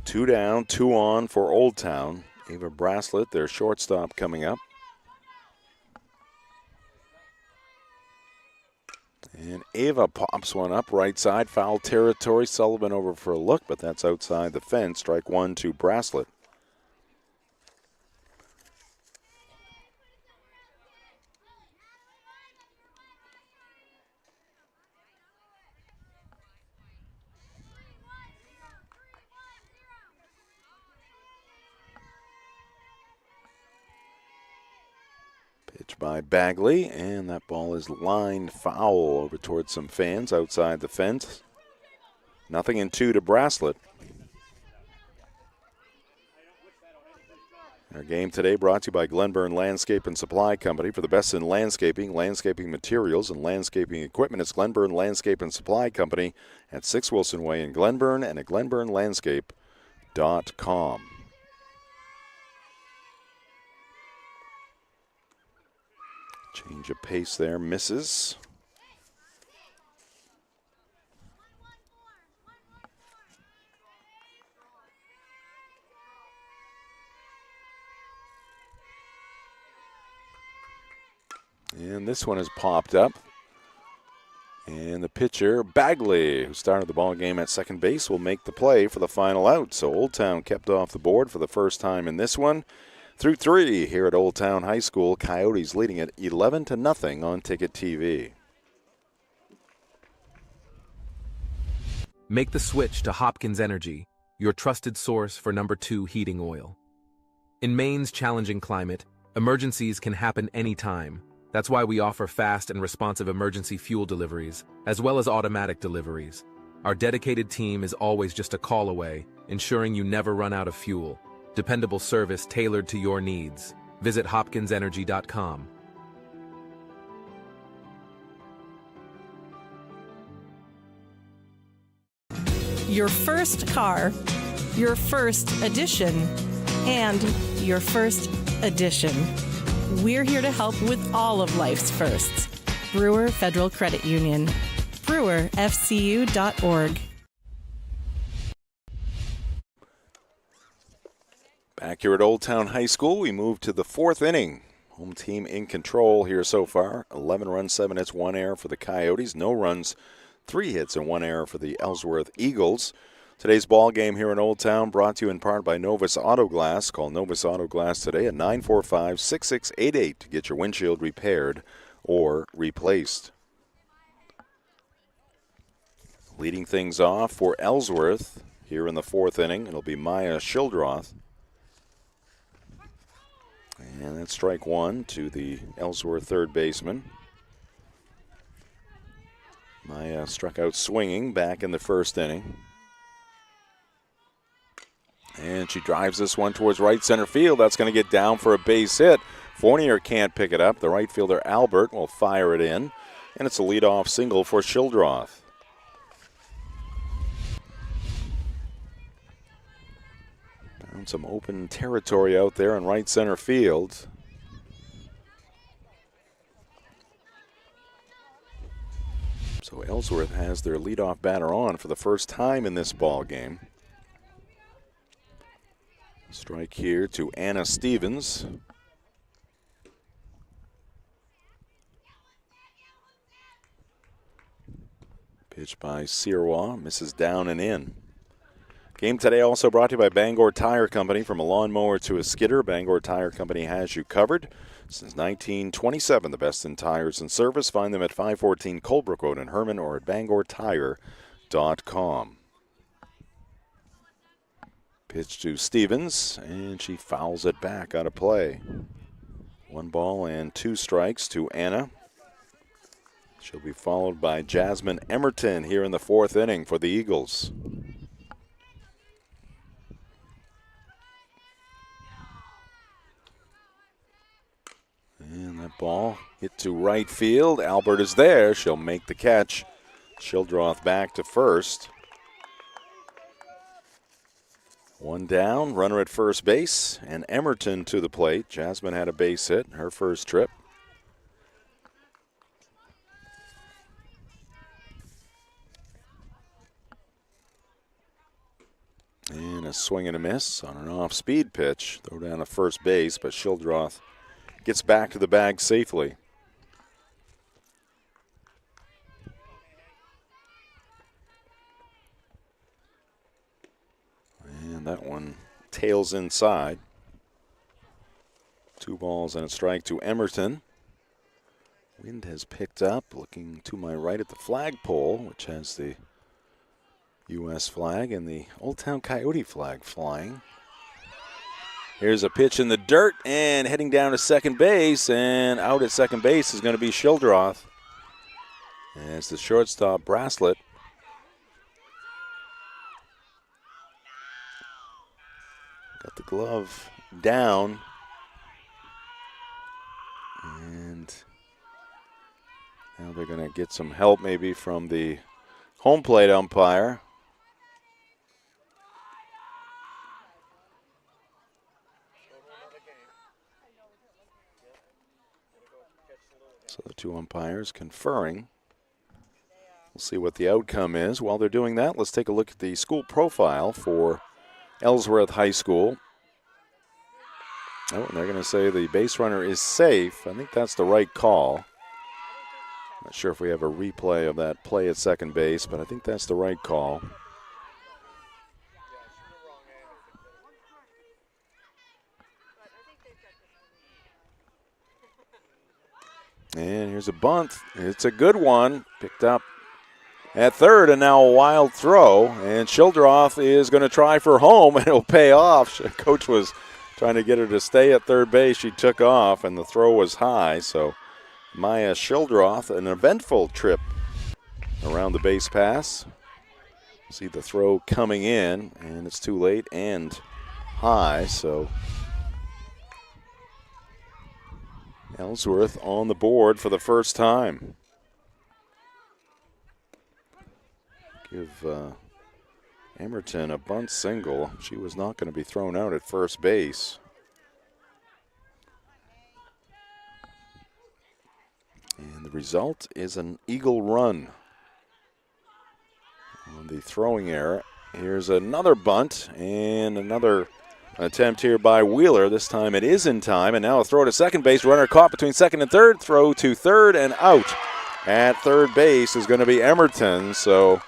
Two down, 2 on for Old Town. Ava Braslett, their shortstop, coming up. And Ava pops one up right side, foul territory. Sullivan over for a look, but that's outside the fence. Strike 1 to Braslett. Pitch by Bagley, and that ball is lined foul over towards some fans outside the fence. 0-2 to Braslett. Our game today brought to you by Glenburn Landscape and Supply Company. For the best in landscaping, landscaping materials, and landscaping equipment, it's Glenburn Landscape and Supply Company at 6 Wilson Way in Glenburn and at glenburnlandscape.com. Change of pace there, misses. And this one has popped up. And the pitcher, Bagley, who started the ball game at second base, will make the play for the final out. So Old Town kept off the board for the first time in this one. Through 3 here at Old Town High School, Coyotes leading it 11-0 on Ticket TV. Make the switch to Hopkins Energy, your trusted source for number 2 heating oil. In Maine's challenging climate, emergencies can happen anytime. That's why we offer fast and responsive emergency fuel deliveries, as well as automatic deliveries. Our dedicated team is always just a call away, ensuring you never run out of fuel. Dependable service tailored to your needs. Visit hopkinsenergy.com. Your first car, your first edition, and your first edition. We're here to help with all of life's firsts. Brewer Federal Credit Union. brewerfcu.org. Back here at Old Town High School, we move to the 4th inning. Home team in control here so far. 11 runs, 7 hits, 1 error for the Coyotes. No runs, 3 hits, and 1 error for the Ellsworth Eagles. Today's ball game here in Old Town brought to you in part by Novus Auto Glass. Call Novus Auto Glass today at 945-6688 to get your windshield repaired or replaced. Leading things off for Ellsworth here in the 4th inning, it'll be Maya Schildroth. And that's strike 1 to the Ellsworth third baseman. Maya struck out swinging back in the 1st inning. And she drives this one towards right center field. That's going to get down for a base hit. Fournier can't pick it up. The right fielder, Albert, will fire it in. And it's a leadoff single for Schildroth. Found some open territory out there in right center field. So Ellsworth has their leadoff batter on for the first time in this ball game. Strike here to Anna Stevens. Pitch by Sirois, misses down and in. Game today also brought to you by Bangor Tire Company. From a lawnmower to a skidder, Bangor Tire Company has you covered. Since 1927, the best in tires and service. Find them at 514 Colebrook Road in Herman or at bangortire.com. Pitch to Stevens, and she fouls it back out of play. 1 ball and 2 strikes to Anna. She'll be followed by Jasmine Emerton here in the 4th inning for the Eagles. And that ball hit to right field. Albert is there. She'll make the catch Shildroth back to first. One down, runner at first base, and Emerton to the plate. Jasmine had a base hit, her first trip. And a swing and a miss on an off-speed pitch. Throw down to first base, but Shildroth gets back to the bag safely. And that one tails inside. 2 balls and a strike to Emerton. Wind has picked up. Looking to my right at the flagpole, which has the U.S. flag and the Old Town Coyote flag flying. Here's a pitch in the dirt and heading down to second base, and out at second base is going to be Shildroth. And it's the shortstop, Braslett. Got the glove down. And now they're going to get some help maybe from the home plate umpire. So the 2 umpires conferring. We'll see what the outcome is. While they're doing that, let's take a look at the school profile for Ellsworth High School. Oh, and they're going to say the base runner is safe. I think that's the right call. Not sure if we have a replay of that play at second base, but I think that's the right call. And here's a bunt. It's a good one. Picked up at third, and now a wild throw. And Shildroth is going to try for home, and it'll pay off. Coach was trying to get her to stay at third base. She took off, and the throw was high. So Maya Shildroth, an eventful trip around the base pass. See the throw coming in, and it's too late and high. So Ellsworth on the board for the first time. Give Emerton a bunt single. She was not going to be thrown out at first base. And the result is an Eagle run on the throwing error. Here's another bunt and another attempt here by Wheeler. This time it is in time, and now a throw to second base. Runner caught between second and third. Throw to third and out. At third base is going to be Emerton. So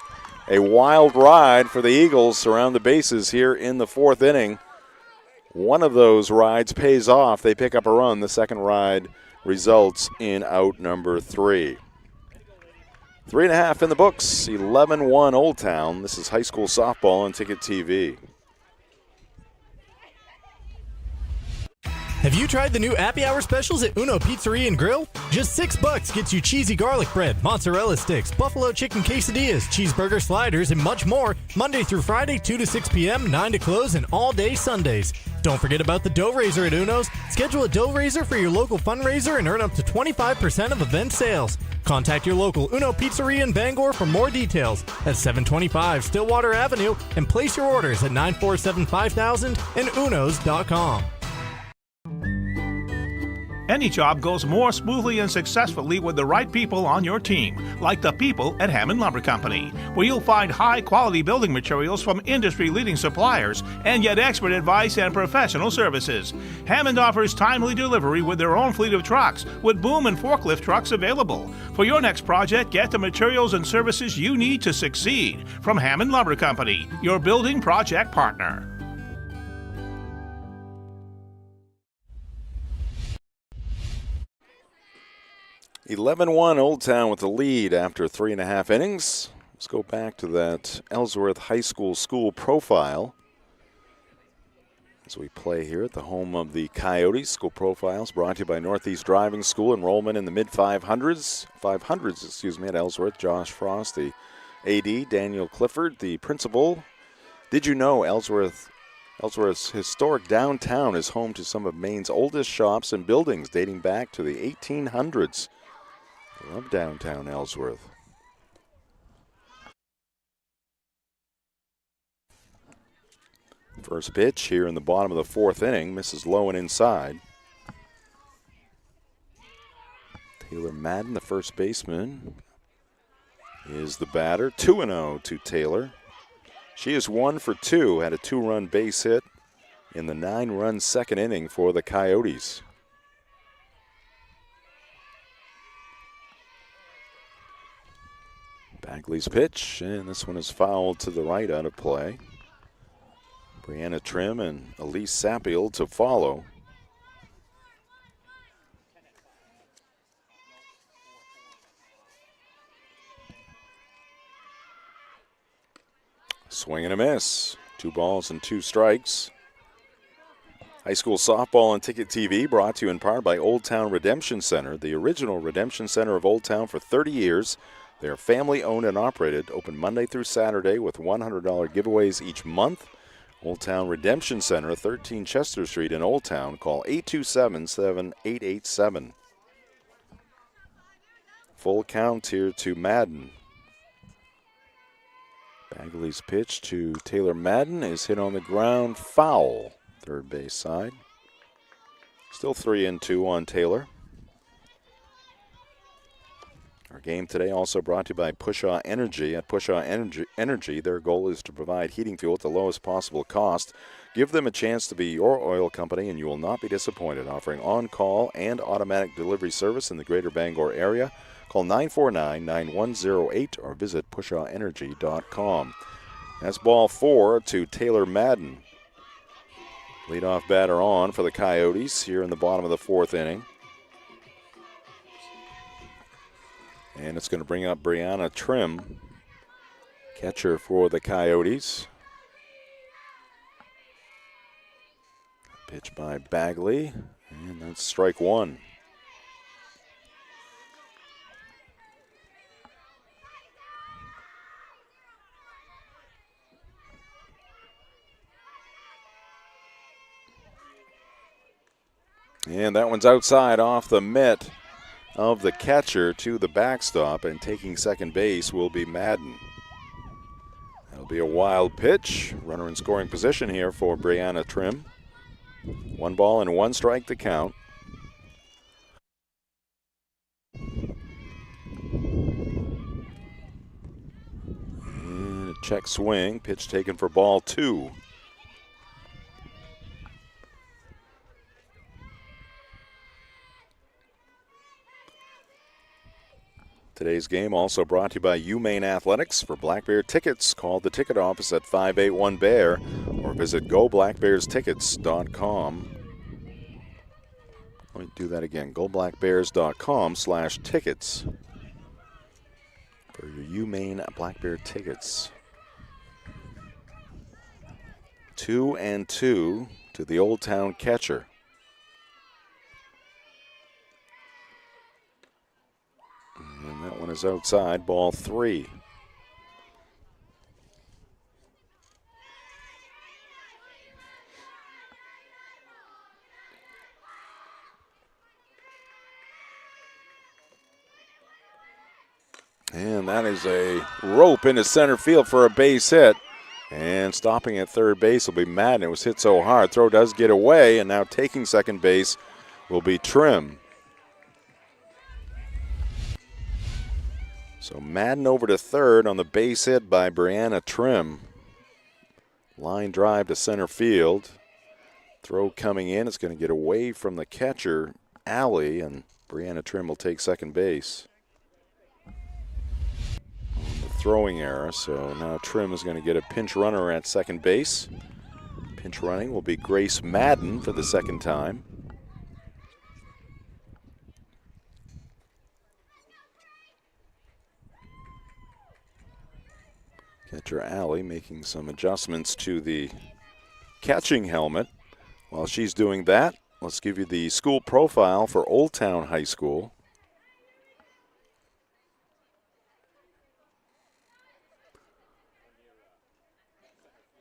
a wild ride for the Eagles around the bases here in the 4th inning. One of those rides pays off. They pick up a run. The second ride results in out number 3. 3.5 in the books. 11-1 Old Town. This is high school softball on Ticket TV. Have you tried the new happy hour specials at Uno Pizzeria and Grill? Just $6 gets you cheesy garlic bread, mozzarella sticks, buffalo chicken quesadillas, cheeseburger sliders, and much more. Monday through Friday, 2 to 6 p.m., 9 to close, and all day Sundays. Don't forget about the dough raiser at Uno's. Schedule a dough raiser for your local fundraiser and earn up to 25% of event sales. Contact your local Uno Pizzeria in Bangor for more details at 725 Stillwater Avenue, and place your orders at 947-5000 and unos.com. Any job goes more smoothly and successfully with the right people on your team, like the people at Hammond Lumber Company, where you'll find high-quality building materials from industry-leading suppliers and get expert advice and professional services. Hammond offers timely delivery with their own fleet of trucks, with boom and forklift trucks available. For your next project, get the materials and services you need to succeed from Hammond Lumber Company, your building project partner. 11-1 Old Town with the lead after 3.5 innings. Let's go back to that Ellsworth High School school profile as we play here at the home of the Coyotes. School profiles brought to you by Northeast Driving School. Enrollment in the mid-500s, at Ellsworth. Josh Frost, the AD. Daniel Clifford, the principal. Did you know Ellsworth's historic downtown is home to some of Maine's oldest shops and buildings dating back to the 1800s. Love downtown Ellsworth. First pitch here in the bottom of the fourth inning, misses low and inside. Taylor Madden, the first baseman, is the batter. 2-0 to Taylor. She is 1 for 2, had a 2-run base hit in the 9-run second inning for the Coyotes. Bagley's pitch, and this one is fouled to the right, out of play. Brianna Trim and Elise Sapiel to follow. Swing and a miss. 2 balls and 2 strikes. High school softball on Ticket TV brought to you in part by Old Town Redemption Center, the original redemption center of Old Town for 30 years. They are family owned and operated, open Monday through Saturday with $100 giveaways each month. Old Town Redemption Center, 13 Chester Street in Old Town. Call 827-7887. Full count here to Madden. Bagley's pitch to Taylor Madden is hit on the ground, foul, third base side. Still 3-2 on Taylor. Our game today also brought to you by Pushaw Energy. At Pushaw Energy, their goal is to provide heating fuel at the lowest possible cost. Give them a chance to be your oil company and you will not be disappointed. Offering on-call and automatic delivery service in the greater Bangor area. Call 949-9108 or visit pushawenergy.com. That's ball 4 to Taylor Madden. Leadoff batter on for the Coyotes here in the bottom of the fourth inning. And it's going to bring up Brianna Trim, catcher for the Coyotes. Pitch by Bagley, and that's strike 1. And that one's outside off the mitt of the catcher to the backstop, and taking second base will be Madden. That'll be a wild pitch. Runner in scoring position here for Brianna Trim. 1 ball and 1 strike to count. And a check swing, pitch taken for ball 2. Today's game also brought to you by UMaine Athletics. For Black Bear tickets, call the ticket office at 581-BEAR or visit goblackbearstickets.com. Let me do that again, goblackbears.com/tickets for your UMaine Black Bear tickets. 2-2 to the Old Town catcher. And that one is outside, ball 3. And that is a rope into center field for a base hit. And stopping at third base will be Madden. It was hit so hard. Throw does get away, and now taking second base will be Trim. So Madden over to third on the base hit by Brianna Trim. Line drive to center field. Throw coming in. It's going to get away from the catcher, Alley, and Brianna Trim will take second base. The throwing error, so now Trim is going to get a pinch runner at second base. Pinch running will be Grace Madden for the second time. Catcher Alley making some adjustments to the catching helmet. While she's doing that, let's give you the school profile for Old Town High School.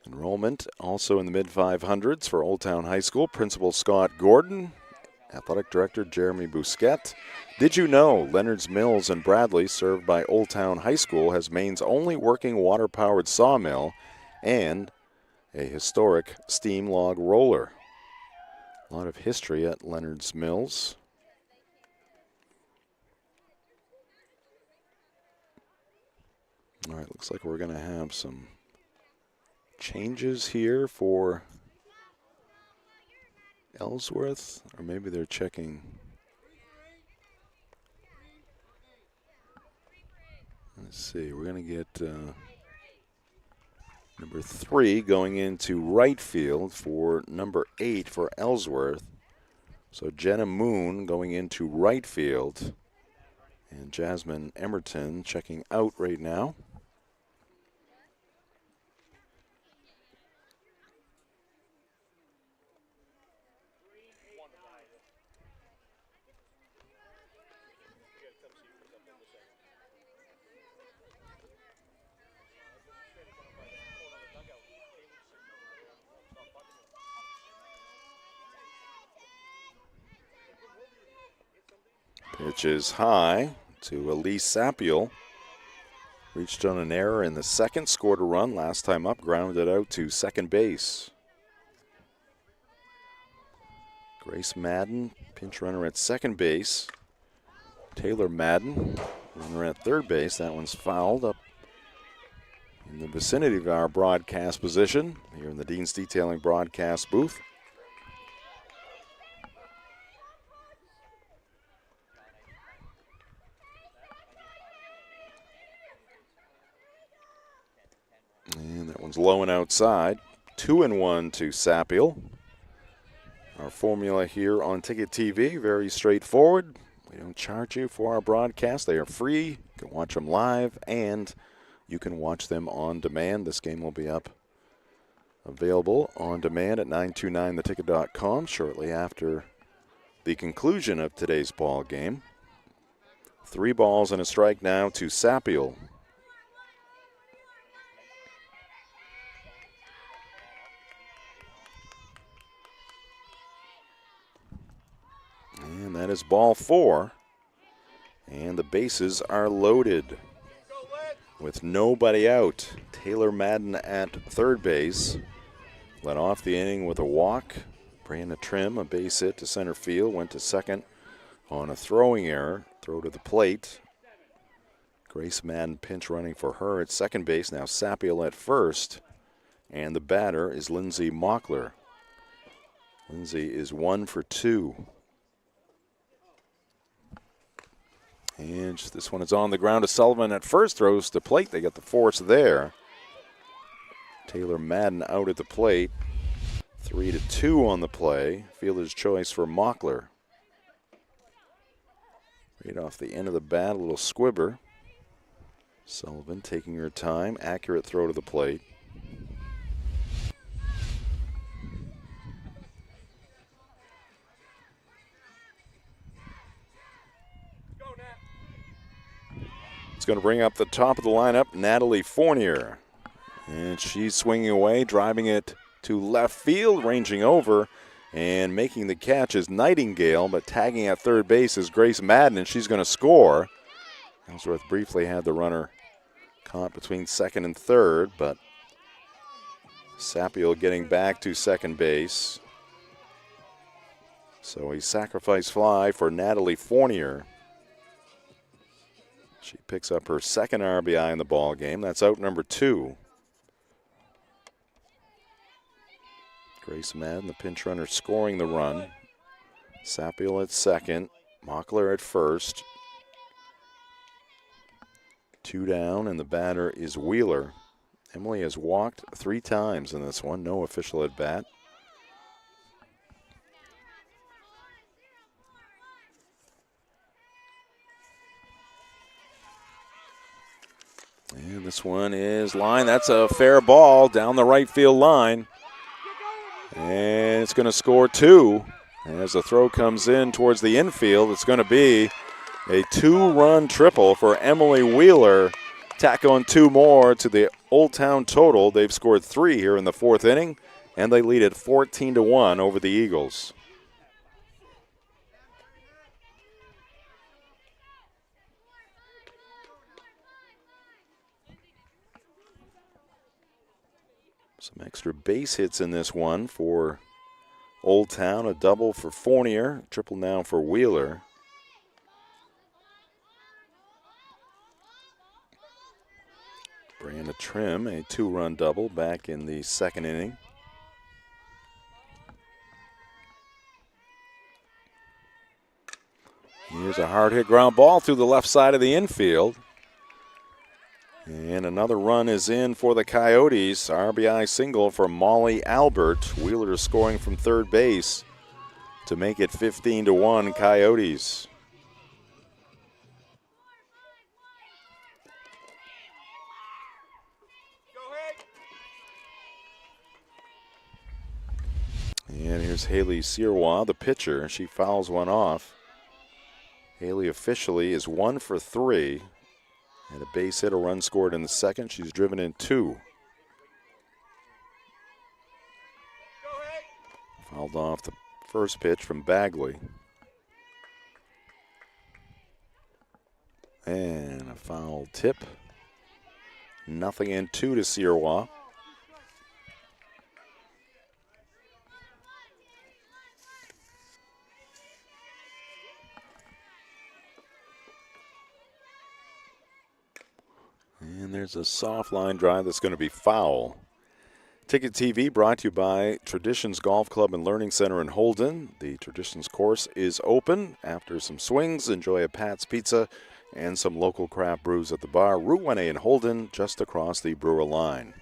Enrollment also in the mid-500s for Old Town High School. Principal Scott Gordon, Athletic Director Jeremy Bousquet. Did you know Leonard's Mills in Bradley, served by Old Town High School, has Maine's only working water-powered sawmill, and a historic steam log roller. A lot of history at Leonard's Mills. All right, looks like we're going to have some changes here for Ellsworth, or maybe they're checking. Let's see, we're going to get number 3 going into right field for number 8 for Ellsworth. So Jenna Moon going into right field, and Jasmine Emerton checking out right now. Pitch is high to Elise Sapiel. Reached on an error in the second, scored a run. Last time up, grounded out to second base. Grace Madden, pinch runner at second base. Taylor Madden, runner at third base. That one's fouled up in the vicinity of our broadcast position here in the Dean's Detailing broadcast booth. And that one's low and outside. 2-1 to Sapiel. Our formula here on Ticket TV, very straightforward. We don't charge you for our broadcast. They are free. You can watch them live, and you can watch them on demand. This game will be up available on demand at 929theticket.com shortly after the conclusion of today's ball game. 3 balls and a strike now to Sapiel. And that is ball 4. And the bases are loaded with nobody out. Taylor Madden at third base. Led off the inning with a walk. Brianna Trim, a base hit to center field. Went to second on a throwing error. Throw to the plate. Grace Madden pinch running for her at second base. Now Sapiel at first. And the batter is Lindsay Mockler. Lindsay is 1 for 2. And this one is on the ground to Sullivan at first, throws to plate. They get the force there. Taylor Madden out at the plate. 3-2 on the play. Fielder's choice for Mockler. Right off the end of the bat, a little squibber. Sullivan taking her time. Accurate throw to the plate. It's going to bring up the top of the lineup, Natalie Fournier. And she's swinging away, driving it to left field, ranging over, and making the catch is Nightingale, but tagging at third base is Grace Madden, and she's going to score. Ellsworth briefly had the runner caught between second and third, but Sapiel getting back to second base. So a sacrifice fly for Natalie Fournier. She picks up her second RBI in the ball game. That's out number 2. Grace Madden, the pinch runner, scoring the run. Sapiel at second. Mockler at first. 2 down, and the batter is Wheeler. Emily has walked 3 times in this one. No official at bat. And this one is line. That's a fair ball down the right field line. And it's going to score 2. As the throw comes in towards the infield, it's going to be a 2-run triple for Emily Wheeler. Tack on 2 more to the Old Town total. They've scored 3 here in the 4th inning, and they lead at 14-1 over the Eagles. Some extra base hits in this one for Old Town. A double for Fournier, triple now for Wheeler. Brianna Trim, a 2-run double back in the second inning. Here's a hard hit ground ball through the left side of the infield. And another run is in for the Coyotes. RBI single for Molly Albert. Wheeler is scoring from third base to make it 15-1 Coyotes. And here's Haley Sirois, the pitcher. She fouls one off. Haley officially is 1 for 3. And a base hit, a run scored in the second. She's driven in 2. Fouled off the first pitch from Bagley. And a foul tip. 0-2 to Sirois. And there's a soft line drive that's going to be foul. Ticket TV brought to you by Traditions Golf Club and Learning Center in Holden. The Traditions course is open. After some swings, enjoy a Pat's Pizza and some local craft brews at the bar. Route 1A in Holden, just across the Brewer line.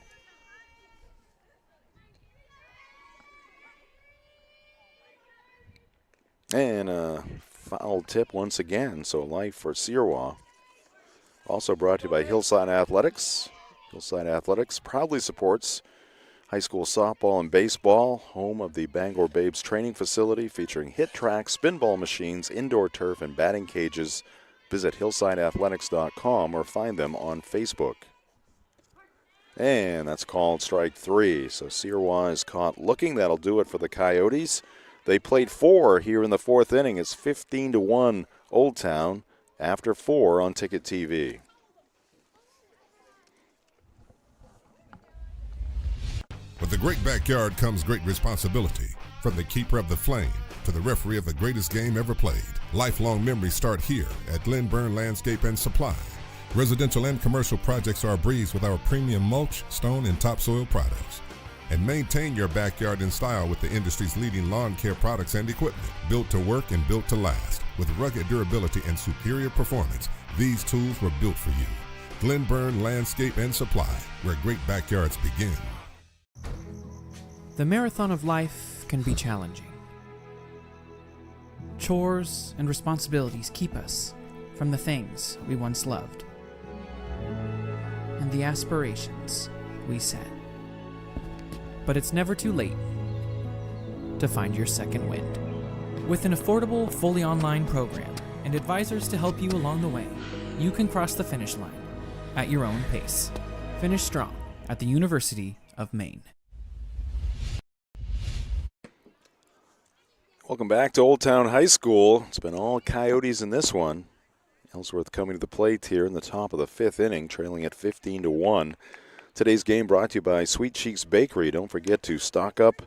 And a foul tip once again, so life for Sirois. Also brought to you by Hillside Athletics. Hillside Athletics proudly supports high school softball and baseball, home of the Bangor Babes training facility featuring hit tracks, spinball machines, indoor turf, and batting cages. Visit hillsideathletics.com or find them on Facebook. And that's called strike 3. So Sirois is caught looking. That'll do it for the Coyotes. They played 4 here in the 4th inning. It's 15-1 Old Town. After 4 on Ticket TV. With the great backyard comes great responsibility. From the keeper of the flame to the referee of the greatest game ever played. Lifelong memories start here at Glenburn Landscape and Supply. Residential and commercial projects are a breeze with our premium mulch, stone, and topsoil products. And maintain your backyard in style with the industry's leading lawn care products and equipment. Built to work and built to last. With rugged durability and superior performance, these tools were built for you. Glenburn Landscape and Supply, where great backyards begin. The marathon of life can be challenging. Chores and responsibilities keep us from the things we once loved and the aspirations we set. But it's never too late to find your second wind. With an affordable, fully online program and advisors to help you along the way, you can cross the finish line at your own pace. Finish strong at the University of Maine. Welcome back to Old Town High School. It's been all Coyotes in this one. Ellsworth coming to the plate here in the top of the 5th inning, trailing at 15-1. Today's game brought to you by Sweet Cheeks Bakery. Don't forget to stock up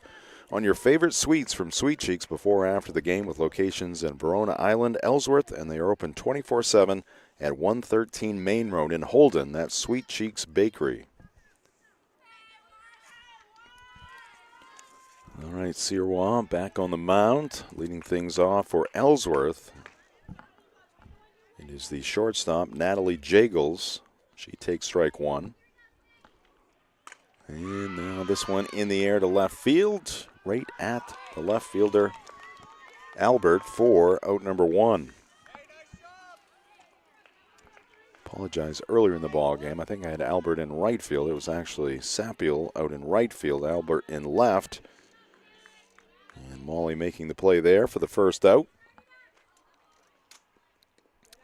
on your favorite sweets from Sweet Cheeks before or after the game with locations in Verona Island, Ellsworth, and they are open 24/7 at 113 Main Road in Holden. That's Sweet Cheeks Bakery. All right, Sirois back on the mound, leading things off for Ellsworth. It is the shortstop, Natalie Jagels. She takes strike 1. And now this one in the air to left field, right at the left fielder, Albert, for out number 1. Apologize earlier in the ball game. I think I had Albert in right field. It was actually Sapiel out in right field, Albert in left. And Molly making the play there for the first out.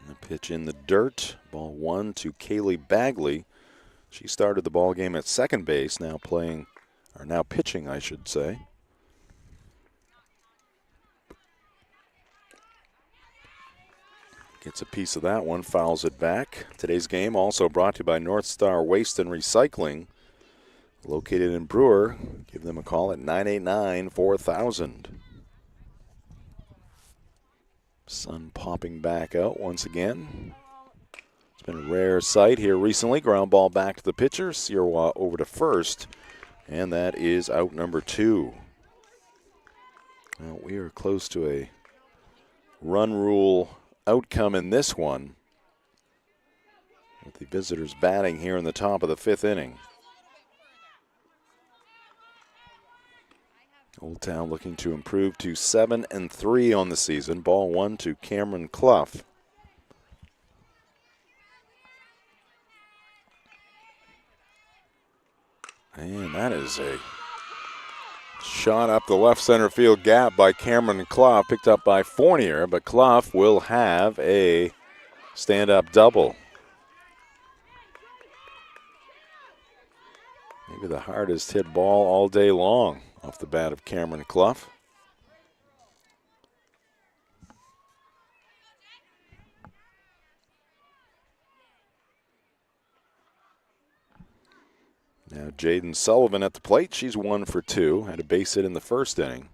And the pitch in the dirt. Ball 1 to Kaylee Bagley. She started the ball game at second base, now pitching, I should say. Gets a piece of that one, fouls it back. Today's game also brought to you by North Star Waste and Recycling. located in Brewer. Give them a call at 989-4000. Sun popping back out once again. It's been a rare sight here recently. Ground ball back to the pitcher. Sirois over to first, and that is out number 2. Now we are close to a run rule outcome in this one, with the visitors batting here in the top of the 5th inning. Old Town looking to improve to 7-3 on the season. Ball 1 to Cameron Clough. And that is a shot up the left center field gap by Cameron Clough, picked up by Fournier, but Clough will have a stand-up double. Maybe the hardest hit ball all day long off the bat of Cameron Clough. Now Jaden Sullivan at the plate. She's 1 for 2. Had a base hit in the first inning.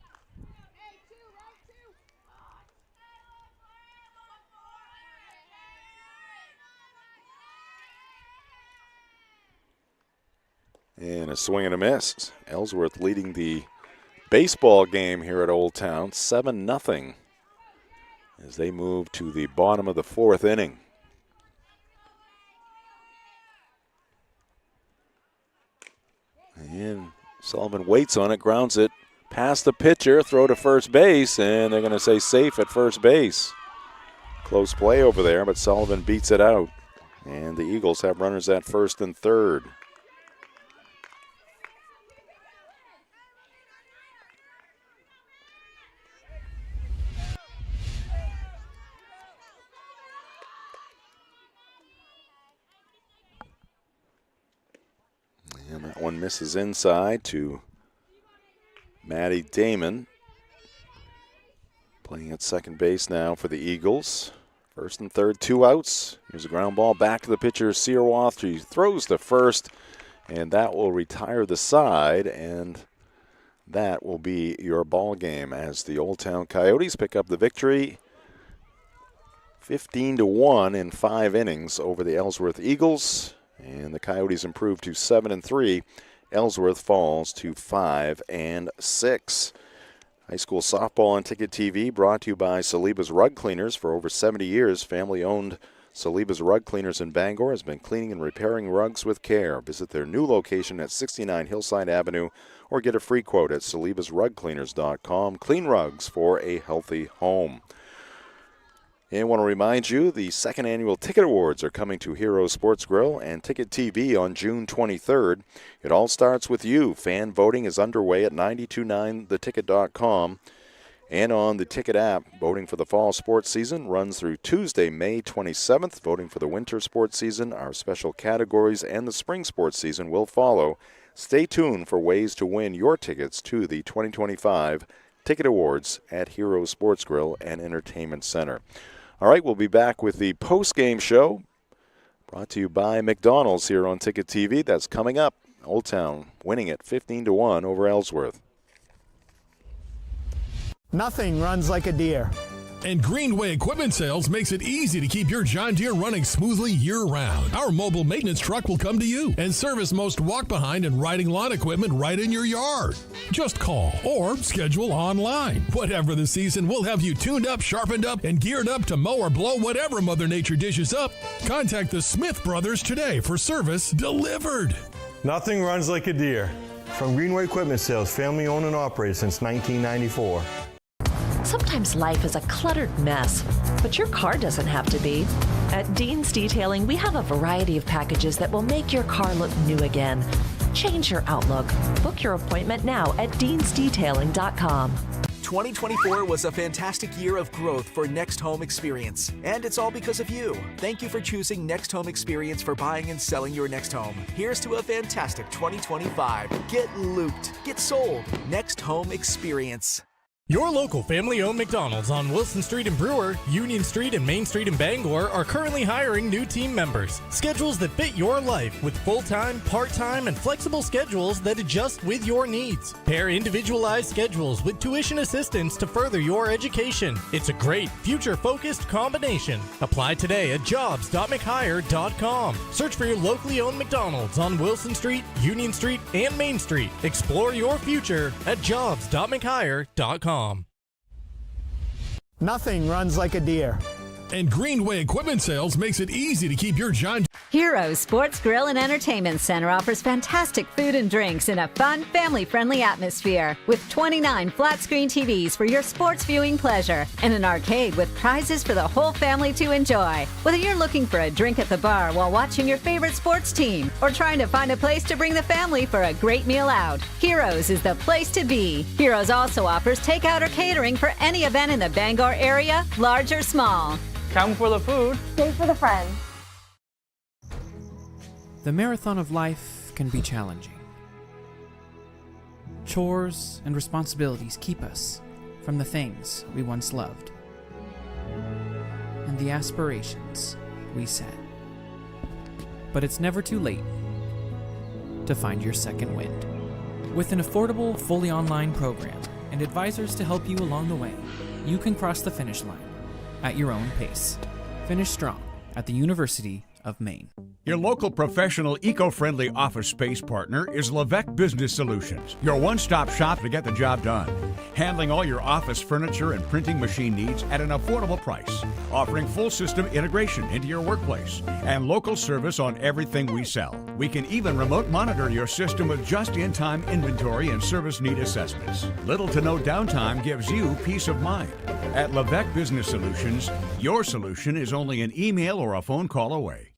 And a swing and a miss. Ellsworth leading the baseball game here at Old Town, 7-0, as they move to the bottom of the 4th inning. And Sullivan waits on it, grounds it past the pitcher, throw to first base, and they're going to say safe at first base. Close play over there, but Sullivan beats it out. And the Eagles have runners at first and third. And that one misses inside to Maddie Damon. Playing at second base now for the Eagles. First and third, 2 outs. Here's a ground ball back to the pitcher, Sirois. He throws to first, and that will retire the side, and that will be your ball game as the Old Town Coyotes pick up the victory 15-1 in 5 innings over the Ellsworth Eagles. And the Coyotes improve to 7-3. Ellsworth falls to 5-6. High school softball on Ticket TV brought to you by Saliba's Rug Cleaners. For over 70 years, family-owned Saliba's Rug Cleaners in Bangor has been cleaning and repairing rugs with care. Visit their new location at 69 Hillside Avenue or get a free quote at salibasrugcleaners.com. Clean rugs for a healthy home. And I want to remind you, the 2nd annual Ticket Awards are coming to Hero Sports Grill and Ticket TV on June 23rd. It all starts with you. Fan voting is underway at 929theticket.com and on the Ticket app. Voting for the fall sports season runs through Tuesday, May 27th. Voting for the winter sports season, our special categories, and the spring sports season will follow. Stay tuned for ways to win your tickets to the 2025 Ticket Awards at Hero Sports Grill and Entertainment Center. All right, we'll be back with the post-game show brought to you by McDonald's here on Ticket TV. That's coming up. Old Town winning it 15-1 over Ellsworth. Nothing runs like a deer. And Greenway Equipment Sales makes it easy to keep your John Deere running smoothly year-round. Our mobile maintenance truck will come to you and service most walk-behind and riding lawn equipment right in your yard. Just call or schedule online. Whatever the season, we'll have you tuned up, sharpened up, and geared up to mow or blow whatever Mother Nature dishes up. Contact the Smith Brothers today for service delivered. Nothing runs like a deer. From Greenway Equipment Sales, family owned and operated since 1994. Sometimes life is a cluttered mess, but your car doesn't have to be. At Dean's Detailing, we have a variety of packages that will make your car look new again. Change your outlook. Book your appointment now at deansdetailing.com. 2024 was a fantastic year of growth for Next Home Experience, and it's all because of you. Thank you for choosing Next Home Experience for buying and selling your next home. Here's to a fantastic 2025. Get looped. Get sold. Next Home Experience. Your local family-owned McDonald's on Wilson Street in Brewer, Union Street and Main Street in Bangor are currently hiring new team members. Schedules that fit your life with full-time, part-time, and flexible schedules that adjust with your needs. Pair individualized schedules with tuition assistance to further your education. It's a great, future-focused combination. Apply today at jobs.mchire.com. Search for your locally owned McDonald's on Wilson Street, Union Street, and Main Street. Explore your future at jobs.mchire.com. Nothing runs like a deer. And Greenway Equipment Sales makes it easy to keep your John Heroes Sports Grill and Entertainment Center offers fantastic food and drinks in a fun, family-friendly atmosphere with 29 flat-screen TVs for your sports viewing pleasure and an arcade with prizes for the whole family to enjoy. Whether you're looking for a drink at the bar while watching your favorite sports team or trying to find a place to bring the family for a great meal out, Heroes is the place to be. Heroes also offers takeout or catering for any event in the Bangor area, large or small. Come for the food. Stay for the friends. The marathon of life can be challenging. Chores and responsibilities keep us from the things we once loved and the aspirations we set. But it's never too late to find your second wind. With an affordable, fully online program and advisors to help you along the way, you can cross the finish line at your own pace. Finish strong at the University of Maine. Your local professional, eco-friendly office space partner is Levesque Business Solutions, your one-stop shop to get the job done. Handling all your office furniture and printing machine needs at an affordable price. Offering full system integration into your workplace and local service on everything we sell. We can even remote monitor your system with just-in-time inventory and service need assessments. Little to no downtime gives you peace of mind. At Levesque Business Solutions, your solution is only an email or a phone call away.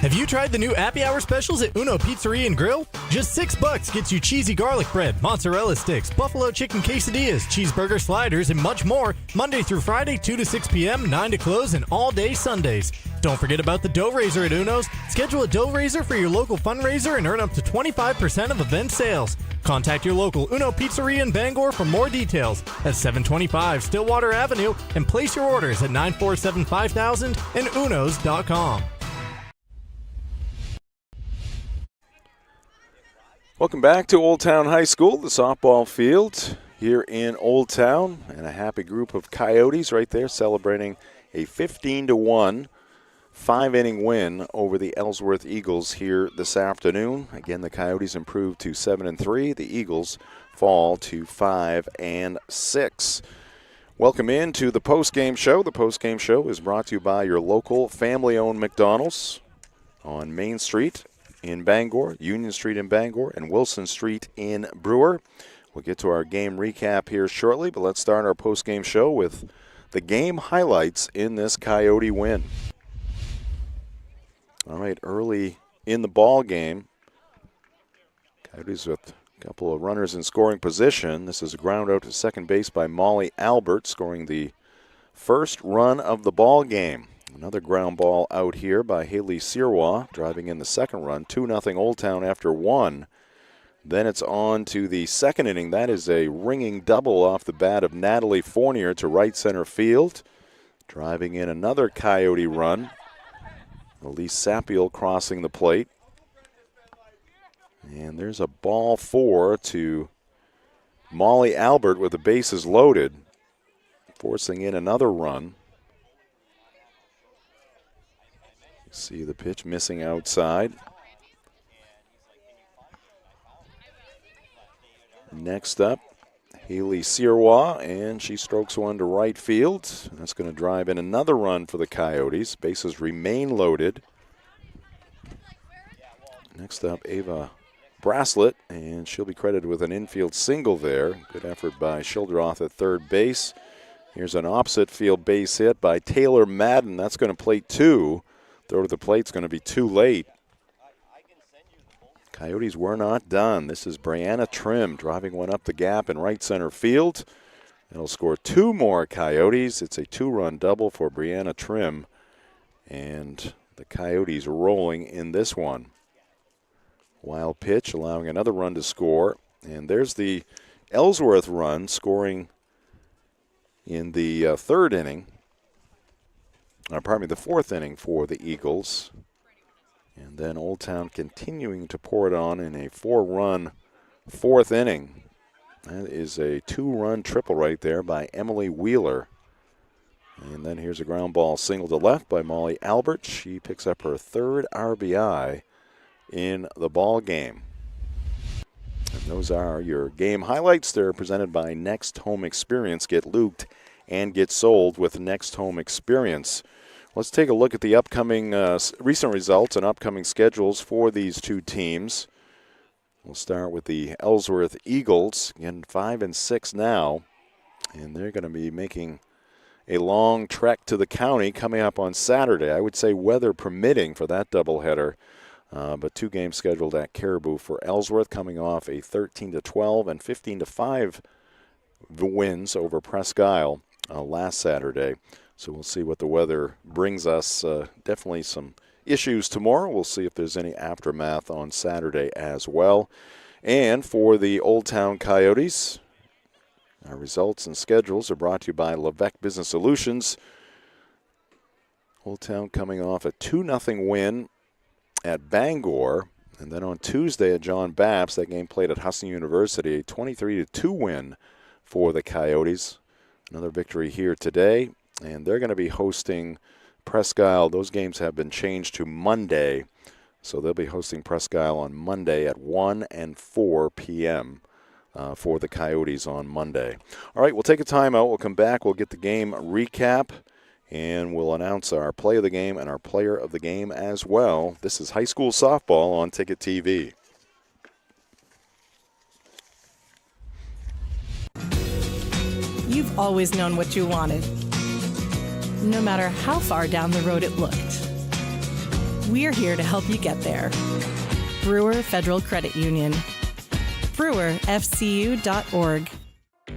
Have you tried the new Happy Hour specials at Uno Pizzeria and Grill? Just $6 gets you cheesy garlic bread, mozzarella sticks, buffalo chicken quesadillas, cheeseburger sliders, and much more. Monday through Friday, 2 to 6 p.m., 9 to close, and all day Sundays. Don't forget about the dough raiser at Uno's. Schedule a dough raiser for your local fundraiser and earn up to 25% of event sales. Contact your local Uno Pizzeria in Bangor for more details at 725 Stillwater Avenue and place your orders at 947-5000 and unos.com. Welcome back to Old Town High School, the softball field here in Old Town, and a happy group of Coyotes right there celebrating a 15-1 5-inning win over the Ellsworth Eagles here this afternoon. Again, the Coyotes improved to 7-3. The Eagles fall to 5-6. Welcome in to the post-game show. The post-game show is brought to you by your local family-owned McDonald's on Main Street in Bangor, Union Street in Bangor, and Wilson Street in Brewer. We'll get to our game recap here shortly, but let's start our post-game show with the game highlights in this Coyote win. All right, early in the ball game, Coyotes with a couple of runners in scoring position. This is a ground out to second base by Molly Albert, scoring the first run of the ball game. Another ground ball out here by Haley Sirois, driving in the second run. 2-0 Old Town after one. Then it's on to the second inning. That is a ringing double off the bat of Natalie Fournier to right center field. Driving in another Coyote run. Elise Sapiel crossing the plate. And there's a ball four to Molly Albert with the bases loaded, forcing in another run. See the pitch missing outside. Next up, Haley Sirois, and she strokes one to right field. That's going to drive in another run for the Coyotes. Bases remain loaded. Next up, Ava Braslett, and she'll be credited with an infield single there. Good effort by Schilderoth at third base. Here's an opposite field base hit by Taylor Madden. That's going to plate two. Throw to the plate's going to be too late. Coyotes were not done. This is Brianna Trim driving one up the gap in right center field. It'll score two more Coyotes. It's a two-run double for Brianna Trim. And the Coyotes rolling in this one. Wild pitch, allowing another run to score. And there's the Ellsworth run, scoring in the the fourth inning for the Eagles. And then Old Town continuing to pour it on in a 4-run fourth inning. That is a 2-run triple right there by Emily Wheeler. And then here's a ground ball single to left by Molly Albert. She picks up her third RBI in the ball game. And those are your game highlights. They're presented by Next Home Experience. Get looped and get sold with Next Home Experience. Let's take a look at the upcoming recent results and upcoming schedules for these two teams. We'll start with the Ellsworth Eagles, again 5-6 now, and they're going to be making a long trek to the county coming up on Saturday. I would say weather permitting for that doubleheader, but 2 games scheduled at Caribou for Ellsworth, coming off a 13-12 and 15-5 wins over Presque Isle last Saturday. So we'll see what the weather brings us. Definitely some issues tomorrow. We'll see if there's any aftermath on Saturday as well. And for the Old Town Coyotes, our results and schedules are brought to you by Levesque Business Solutions. Old Town coming off a 2-0 win at Bangor. And then on Tuesday at John Baptist, that game played at Husson University, a 23-2 win for the Coyotes. Another victory here today. And they're going to be hosting Presque Isle. Those games have been changed to Monday. So they'll be hosting Presque Isle on Monday at 1 and 4 p.m. For the Coyotes on Monday. All right, we'll take a timeout. We'll come back. We'll get the game recap. And we'll announce our play of the game and our player of the game as well. This is high school softball on Ticket TV. You've always known what you wanted, no matter how far down the road it looked. We're here to help you get there. Brewer Federal Credit Union. BrewerFCU.org.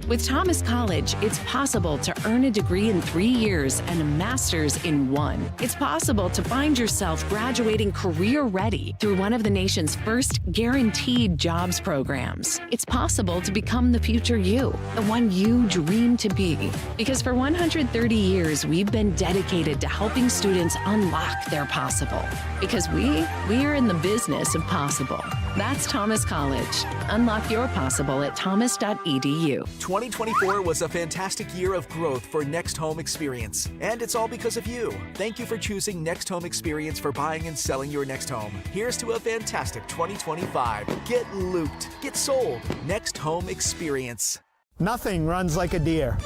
With Thomas College, it's possible to earn a degree in 3 years and a master's in 1. It's possible to find yourself graduating career-ready through one of the nation's first guaranteed jobs programs. It's possible to become the future you, the one you dream to be. Because for 130 years, we've been dedicated to helping students unlock their possible. Because we are in the business of possible. That's Thomas College. Unlock your possible at thomas.edu. 2024 was a fantastic year of growth for Next Home Experience, and it's all because of you. Thank you for choosing Next Home Experience for buying and selling your next home. Here's to a fantastic 2025. Get looped, get sold. Next Home Experience. Nothing runs like a deer.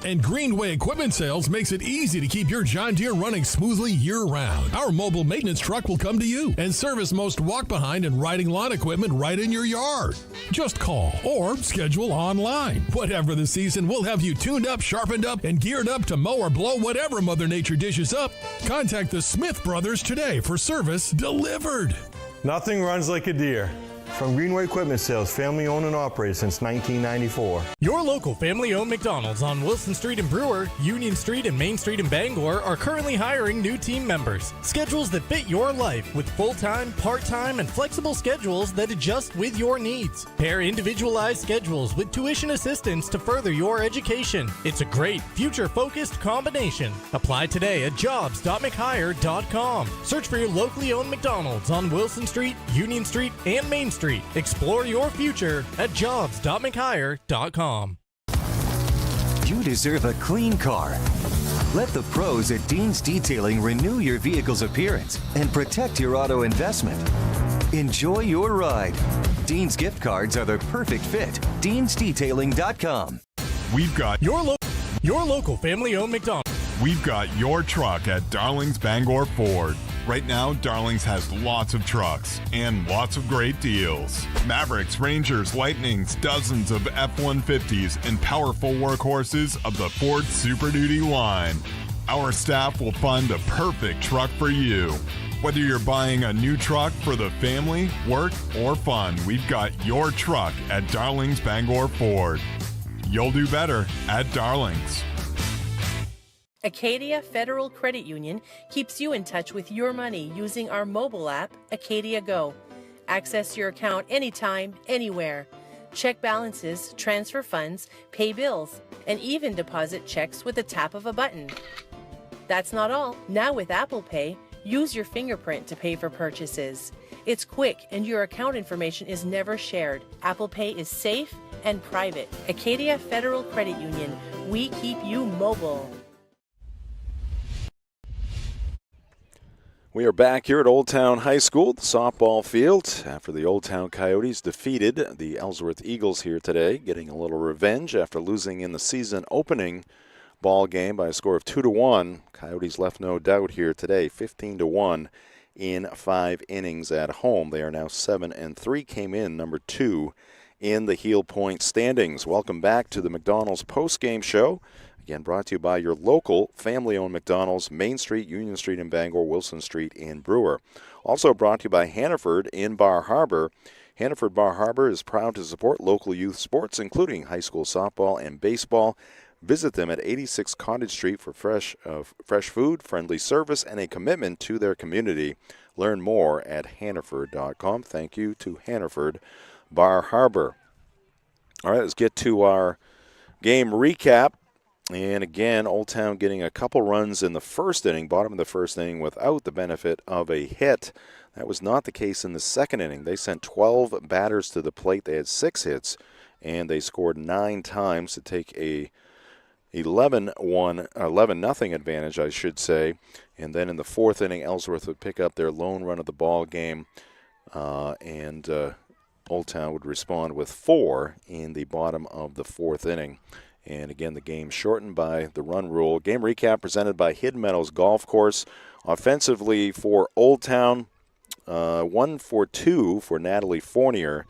And Greenway Equipment Sales makes it easy to keep your John Deere running smoothly year-round. Our mobile maintenance truck will come to you and service most walk-behind and riding lawn equipment right in your yard. Just call or schedule online. Whatever the season, we'll have you tuned up, sharpened up, and geared up to mow or blow whatever Mother Nature dishes up. Contact the Smith Brothers today for service delivered. Nothing runs like a deer. From Greenway Equipment Sales, family owned and operated since 1994. Your local family-owned McDonald's on Wilson Street in Brewer, Union Street and Main Street in Bangor are currently hiring new team members. Schedules that fit your life with full-time, part-time, and flexible schedules that adjust with your needs. Pair individualized schedules with tuition assistance to further your education. It's a great, future-focused combination. Apply today at jobs.mchire.com. Search for your locally owned McDonald's on Wilson Street, Union Street, and Main Street. Explore your future at jobs.mchire.com. You deserve a clean car. Let the pros at Dean's Detailing renew your vehicle's appearance and protect your auto investment. Enjoy your ride. Dean's gift cards are the perfect fit. Dean'sDetailing.com. We've got your local family-owned McDonald's. We've got your truck at Darling's Bangor Ford. Right now, Darling's has lots of trucks and lots of great deals. Mavericks, Rangers, Lightnings, dozens of F-150s, and powerful workhorses of the Ford Super Duty line. Our staff will find the perfect truck for you. Whether you're buying a new truck for the family, work, or fun, we've got your truck at Darling's Bangor Ford. You'll do better at Darling's. Acadia Federal Credit Union keeps you in touch with your money using our mobile app, Acadia Go. Access your account anytime, anywhere. check balances, transfer funds, pay bills, and even deposit checks with the tap of a button. That's not all. Now with Apple Pay, use your fingerprint to pay for purchases. It's quick and your account information is never shared. Apple Pay is safe and private. Acadia Federal Credit Union. We keep you mobile. We are back here at Old Town High School, the softball field, after the Old Town Coyotes defeated the Ellsworth Eagles here today, getting a little revenge after losing in the season opening ball game by a score of 2-1. Coyotes left no doubt here today, 15-1 in 5 innings at home. They are now 7-3, came in number 2 in the Heel Point standings. Welcome back to the McDonald's postgame show. Again, brought to you by your local family-owned McDonald's, Main Street, Union Street in Bangor, Wilson Street in Brewer. Also brought to you by Hannaford in Bar Harbor. Hannaford Bar Harbor is proud to support local youth sports, including high school softball and baseball. Visit them at 86 Cottage Street for fresh food, friendly service, and a commitment to their community. Learn more at hannaford.com. Thank you to Hannaford Bar Harbor. All right, let's get to our game recap. And again, Old Town getting a couple runs in the first inning, bottom of the first inning, without the benefit of a hit. That was not the case in the second inning. They sent 12 batters to the plate. They had 6 hits, and they scored 9 times to take a 11-0 advantage, I should say. And then in the fourth inning, Ellsworth would pick up their lone run of the ball game, and Old Town would respond with 4 in the bottom of the fourth inning. And again, the game shortened by the run rule. Game recap presented by Hidden Meadows Golf Course. Offensively for Old Town, 1 for 2 for Natalie Fournier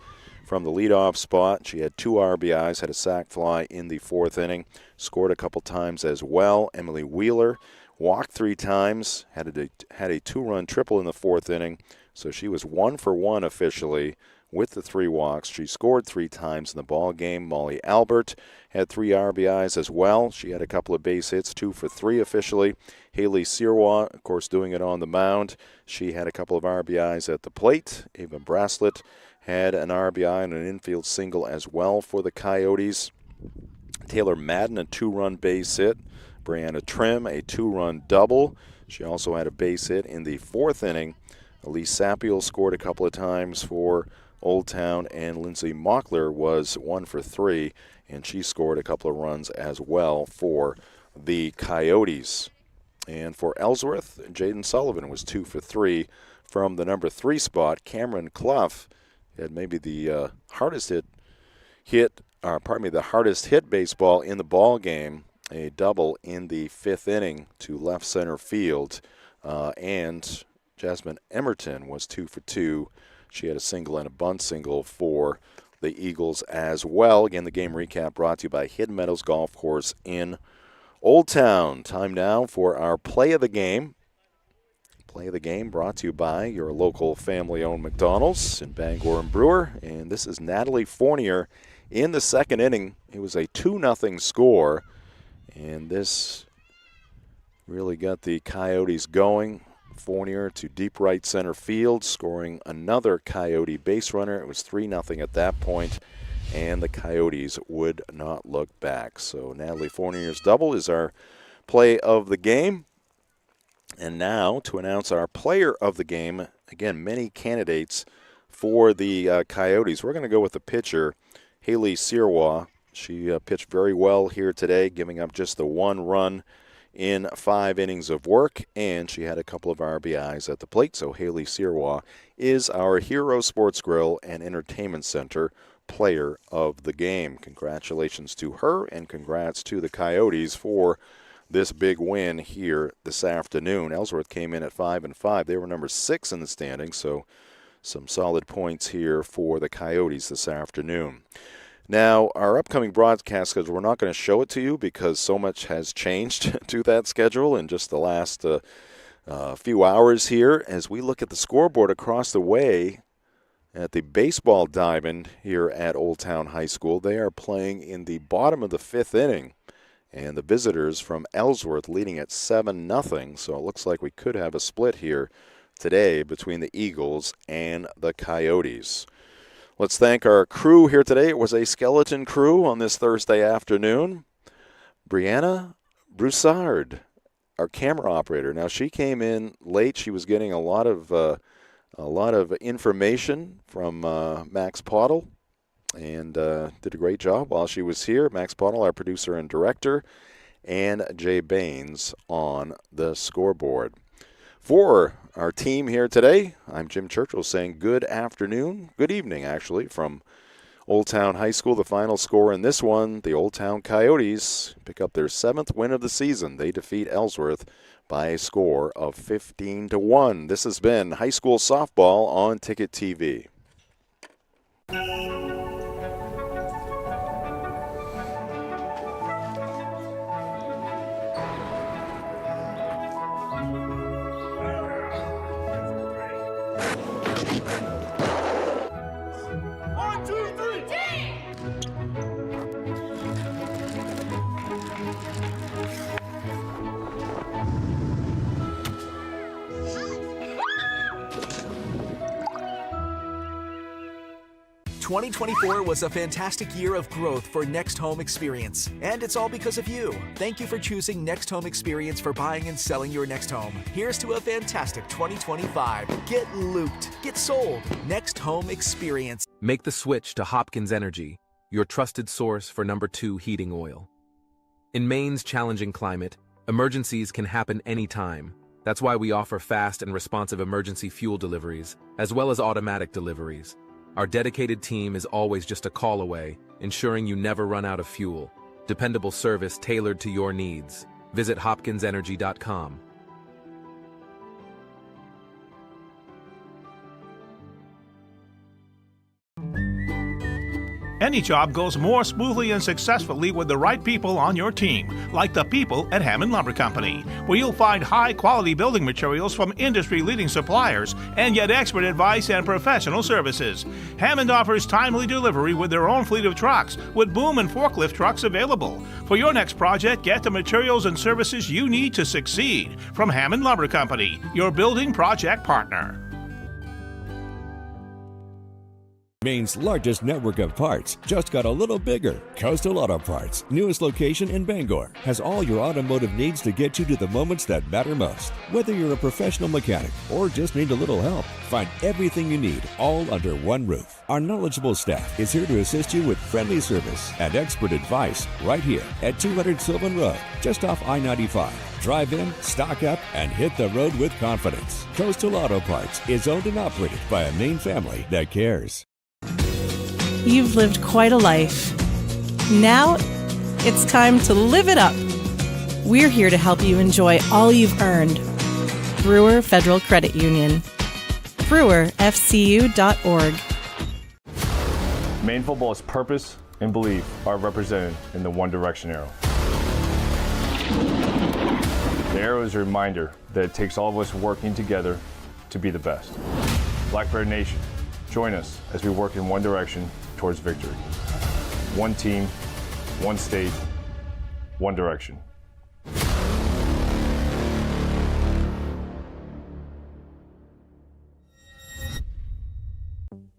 from the leadoff spot. She had 2 RBIs, had a sac fly in the fourth inning, scored a couple times as well. Emily Wheeler walked 3 times, had a 2-run triple in the fourth inning, so she was 1 for 1 officially with the 3 walks. She scored 3 times in the ball game. Molly Albert had 3 RBIs as well. She had a couple of base hits, 2 for 3 officially. Haley Sirois, of course, doing it on the mound. She had a couple of RBIs at the plate. Ava Braslett had an RBI and an infield single as well for the Coyotes. Taylor Madden, a 2-run base hit. Brianna Trim, a 2-run double. She also had a base hit in the fourth inning. Elise Sapiel scored a couple of times for Old Town, and Lindsay Mockler was 1 for 3, and she scored a couple of runs as well for the Coyotes. And for Ellsworth, Jaden Sullivan was 2 for 3 from the number 3 spot. Cameron Clough had maybe the hardest hit baseball in the ball game, a double in the fifth inning to left center field, and Jasmine Emerton was 2 for 2. She had a single and a bunt single for the Eagles as well. Again, the game recap brought to you by Hidden Meadows Golf Course in Old Town. Time now for our play of the game. Play of the game brought to you by your local family-owned McDonald's in Bangor and Brewer. And this is Natalie Fournier in the second inning. It was a 2-0 score, and this really got the Coyotes going. Fournier to deep right center field, scoring another Coyote base runner. It was 3-0 at that point, and the Coyotes would not look back. So Natalie Fournier's double is our play of the game. And now to announce our player of the game, again, many candidates for the Coyotes. We're going to go with the pitcher, Haley Sirois. She pitched very well here today, giving up just the 1 run in 5 innings of work, and she had a couple of RBIs at the plate. So Haley Sirois is our Hero Sports Grill and Entertainment Center player of the game. Congratulations to her, and congrats to the Coyotes for this big win here this afternoon. Ellsworth came in at 5-5. They were number 6 in the standings, so some solid points here for the Coyotes this afternoon. Now, our upcoming broadcast schedule, we're not going to show it to you because so much has changed to that schedule in just the last few hours here. As we look at the scoreboard across the way at the baseball diamond here at Old Town High School, they are playing in the bottom of the 5th inning, and the visitors from Ellsworth leading at 7-0. So it looks like we could have a split here today between the Eagles and the Coyotes. Let's thank our crew here today. It was a skeleton crew on this Thursday afternoon. Brianna Broussard, our camera operator. Now, she came in late. She was getting a lot of information from Max Pottle, and did a great job while she was here. Max Pottle, our producer and director, and Jay Baines on the scoreboard. For our team here today, I'm Jim Churchill saying good afternoon, good evening actually, from Old Town High School. The final score in this one, the Old Town Coyotes pick up their 7th win of the season. They defeat Ellsworth by a score of 15-1. This has been high school softball on Ticket TV. "2024 was a fantastic year of growth for Next Home Experience, and it's all because of you. Thank you for choosing Next Home Experience for buying and selling your next home. Here's to a fantastic 2025. Get looped. Get sold. Next Home Experience." Make the switch to Hopkins Energy, your trusted source for #2 heating oil. In Maine's challenging climate, emergencies can happen anytime. That's why we offer fast and responsive emergency fuel deliveries, as well as automatic deliveries. Our dedicated team is always just a call away, ensuring you never run out of fuel. Dependable service tailored to your needs. Visit hopkinsenergy.com. Any job goes more smoothly and successfully with the right people on your team, like the people at Hammond Lumber Company, where you'll find high-quality building materials from industry-leading suppliers and get expert advice and professional services. Hammond offers timely delivery with their own fleet of trucks, with boom and forklift trucks available. For your next project, get the materials and services you need to succeed from Hammond Lumber Company, your building project partner. Maine's largest network of parts just got a little bigger. Coastal Auto Parts, newest location in Bangor, has all your automotive needs to get you to the moments that matter most. Whether you're a professional mechanic or just need a little help, find everything you need all under one roof. Our knowledgeable staff is here to assist you with friendly service and expert advice right here at 200 Sylvan Road, just off I-95. Drive in, stock up, and hit the road with confidence. Coastal Auto Parts is owned and operated by a Maine family that cares. You've lived quite a life. Now, it's time to live it up. We're here to help you enjoy all you've earned. Brewer Federal Credit Union. BrewerFCU.org. Maine football's purpose and belief are represented in the One Direction arrow. The arrow is a reminder that it takes all of us working together to be the best. Blackbird Nation, join us as we work in one direction towards victory. One team, one state, one direction.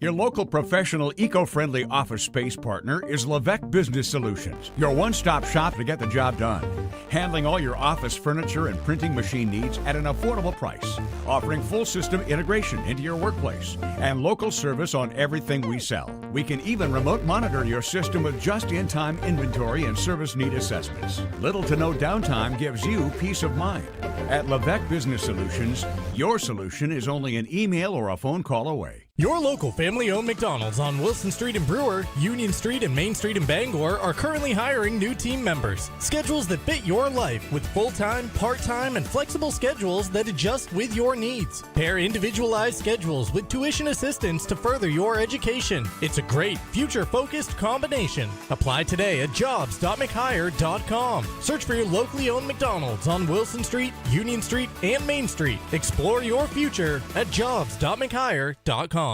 Your local professional eco-friendly office space partner is Levesque Business Solutions, your one-stop shop to get the job done. Handling all your office furniture and printing machine needs at an affordable price. Offering full system integration into your workplace and local service on everything we sell. We can even remote monitor your system with just-in-time inventory and service need assessments. Little to no downtime gives you peace of mind. At Levesque Business Solutions, your solution is only an email or a phone call away. Your local family-owned McDonald's on Wilson Street in Brewer, Union Street and Main Street in Bangor are currently hiring new team members. Schedules that fit your life with full-time, part-time, and flexible schedules that adjust with your needs. Pair individualized schedules with tuition assistance to further your education. It's a great, future-focused combination. Apply today at jobs.mchire.com. Search for your locally owned McDonald's on Wilson Street, Union Street, and Main Street. Explore your future at jobs.mchire.com.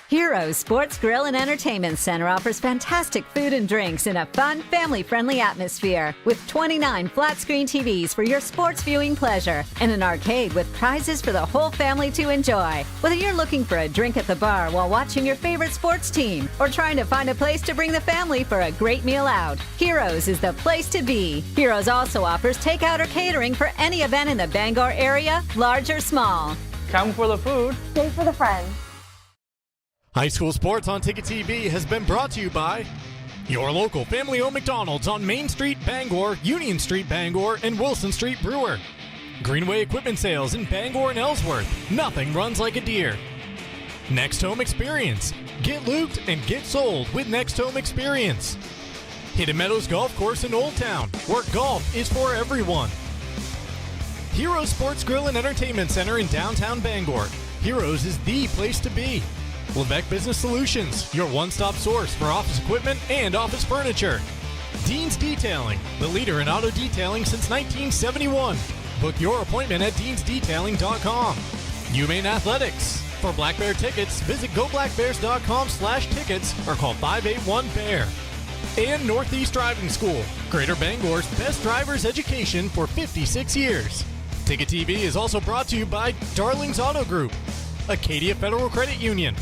Heroes Sports Grill and Entertainment Center offers fantastic food and drinks in a fun, family-friendly atmosphere with 29 flat-screen TVs for your sports viewing pleasure and an arcade with prizes for the whole family to enjoy. Whether you're looking for a drink at the bar while watching your favorite sports team or trying to find a place to bring the family for a great meal out, Heroes is the place to be. Heroes also offers takeout or catering for any event in the Bangor area, large or small. Come for the food. Stay for the friends. High school sports on Ticket TV has been brought to you by your local family-owned McDonald's on Main Street, Bangor, Union Street, Bangor, and Wilson Street, Brewer. Greenway Equipment Sales in Bangor and Ellsworth. Nothing runs like a deer. Next Home Experience. Get looped and get sold with Next Home Experience. Hidden Meadows Golf Course in Old Town, where golf is for everyone. Heroes Sports Grill and Entertainment Center in downtown Bangor. Heroes is the place to be. Levesque Business Solutions, your one-stop source for office equipment and office furniture. Dean's Detailing, the leader in auto detailing since 1971. Book your appointment at deansdetailing.com. UMaine Athletics. For Black Bear tickets, visit goblackbears.com/tickets or call 581-BEAR. And Northeast Driving School, Greater Bangor's best driver's education for 56 years. Ticket TV is also brought to you by Darling's Auto Group, Acadia Federal Credit Union,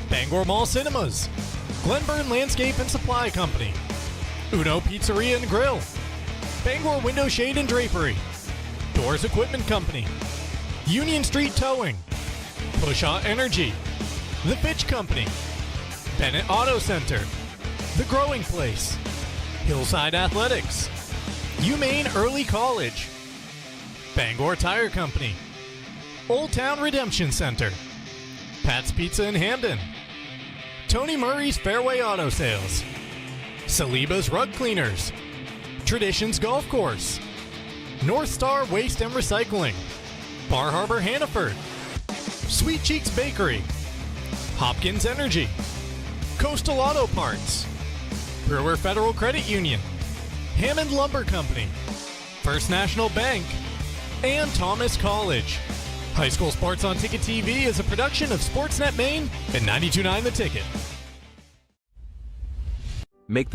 Bangor Mall Cinemas, Glenburn Landscape and Supply Company, Uno Pizzeria and Grill, Bangor Window Shade and Drapery, Doors Equipment Company, Union Street Towing, Pushaw Energy, The Pitch Company, Bennett Auto Center, The Growing Place, Hillside Athletics, UMaine Early College, Bangor Tire Company, Old Town Redemption Center, Pat's Pizza in Hamden, Tony Murray's Fairway Auto Sales, Saliba's Rug Cleaners, Traditions Golf Course, North Star Waste and Recycling, Bar Harbor Hannaford, Sweet Cheeks Bakery, Hopkins Energy, Coastal Auto Parts, Brewer Federal Credit Union, Hammond Lumber Company, First National Bank, and Thomas College. High School Sports on Ticket TV is a production of Sportsnet Maine and 92.9 The Ticket. Make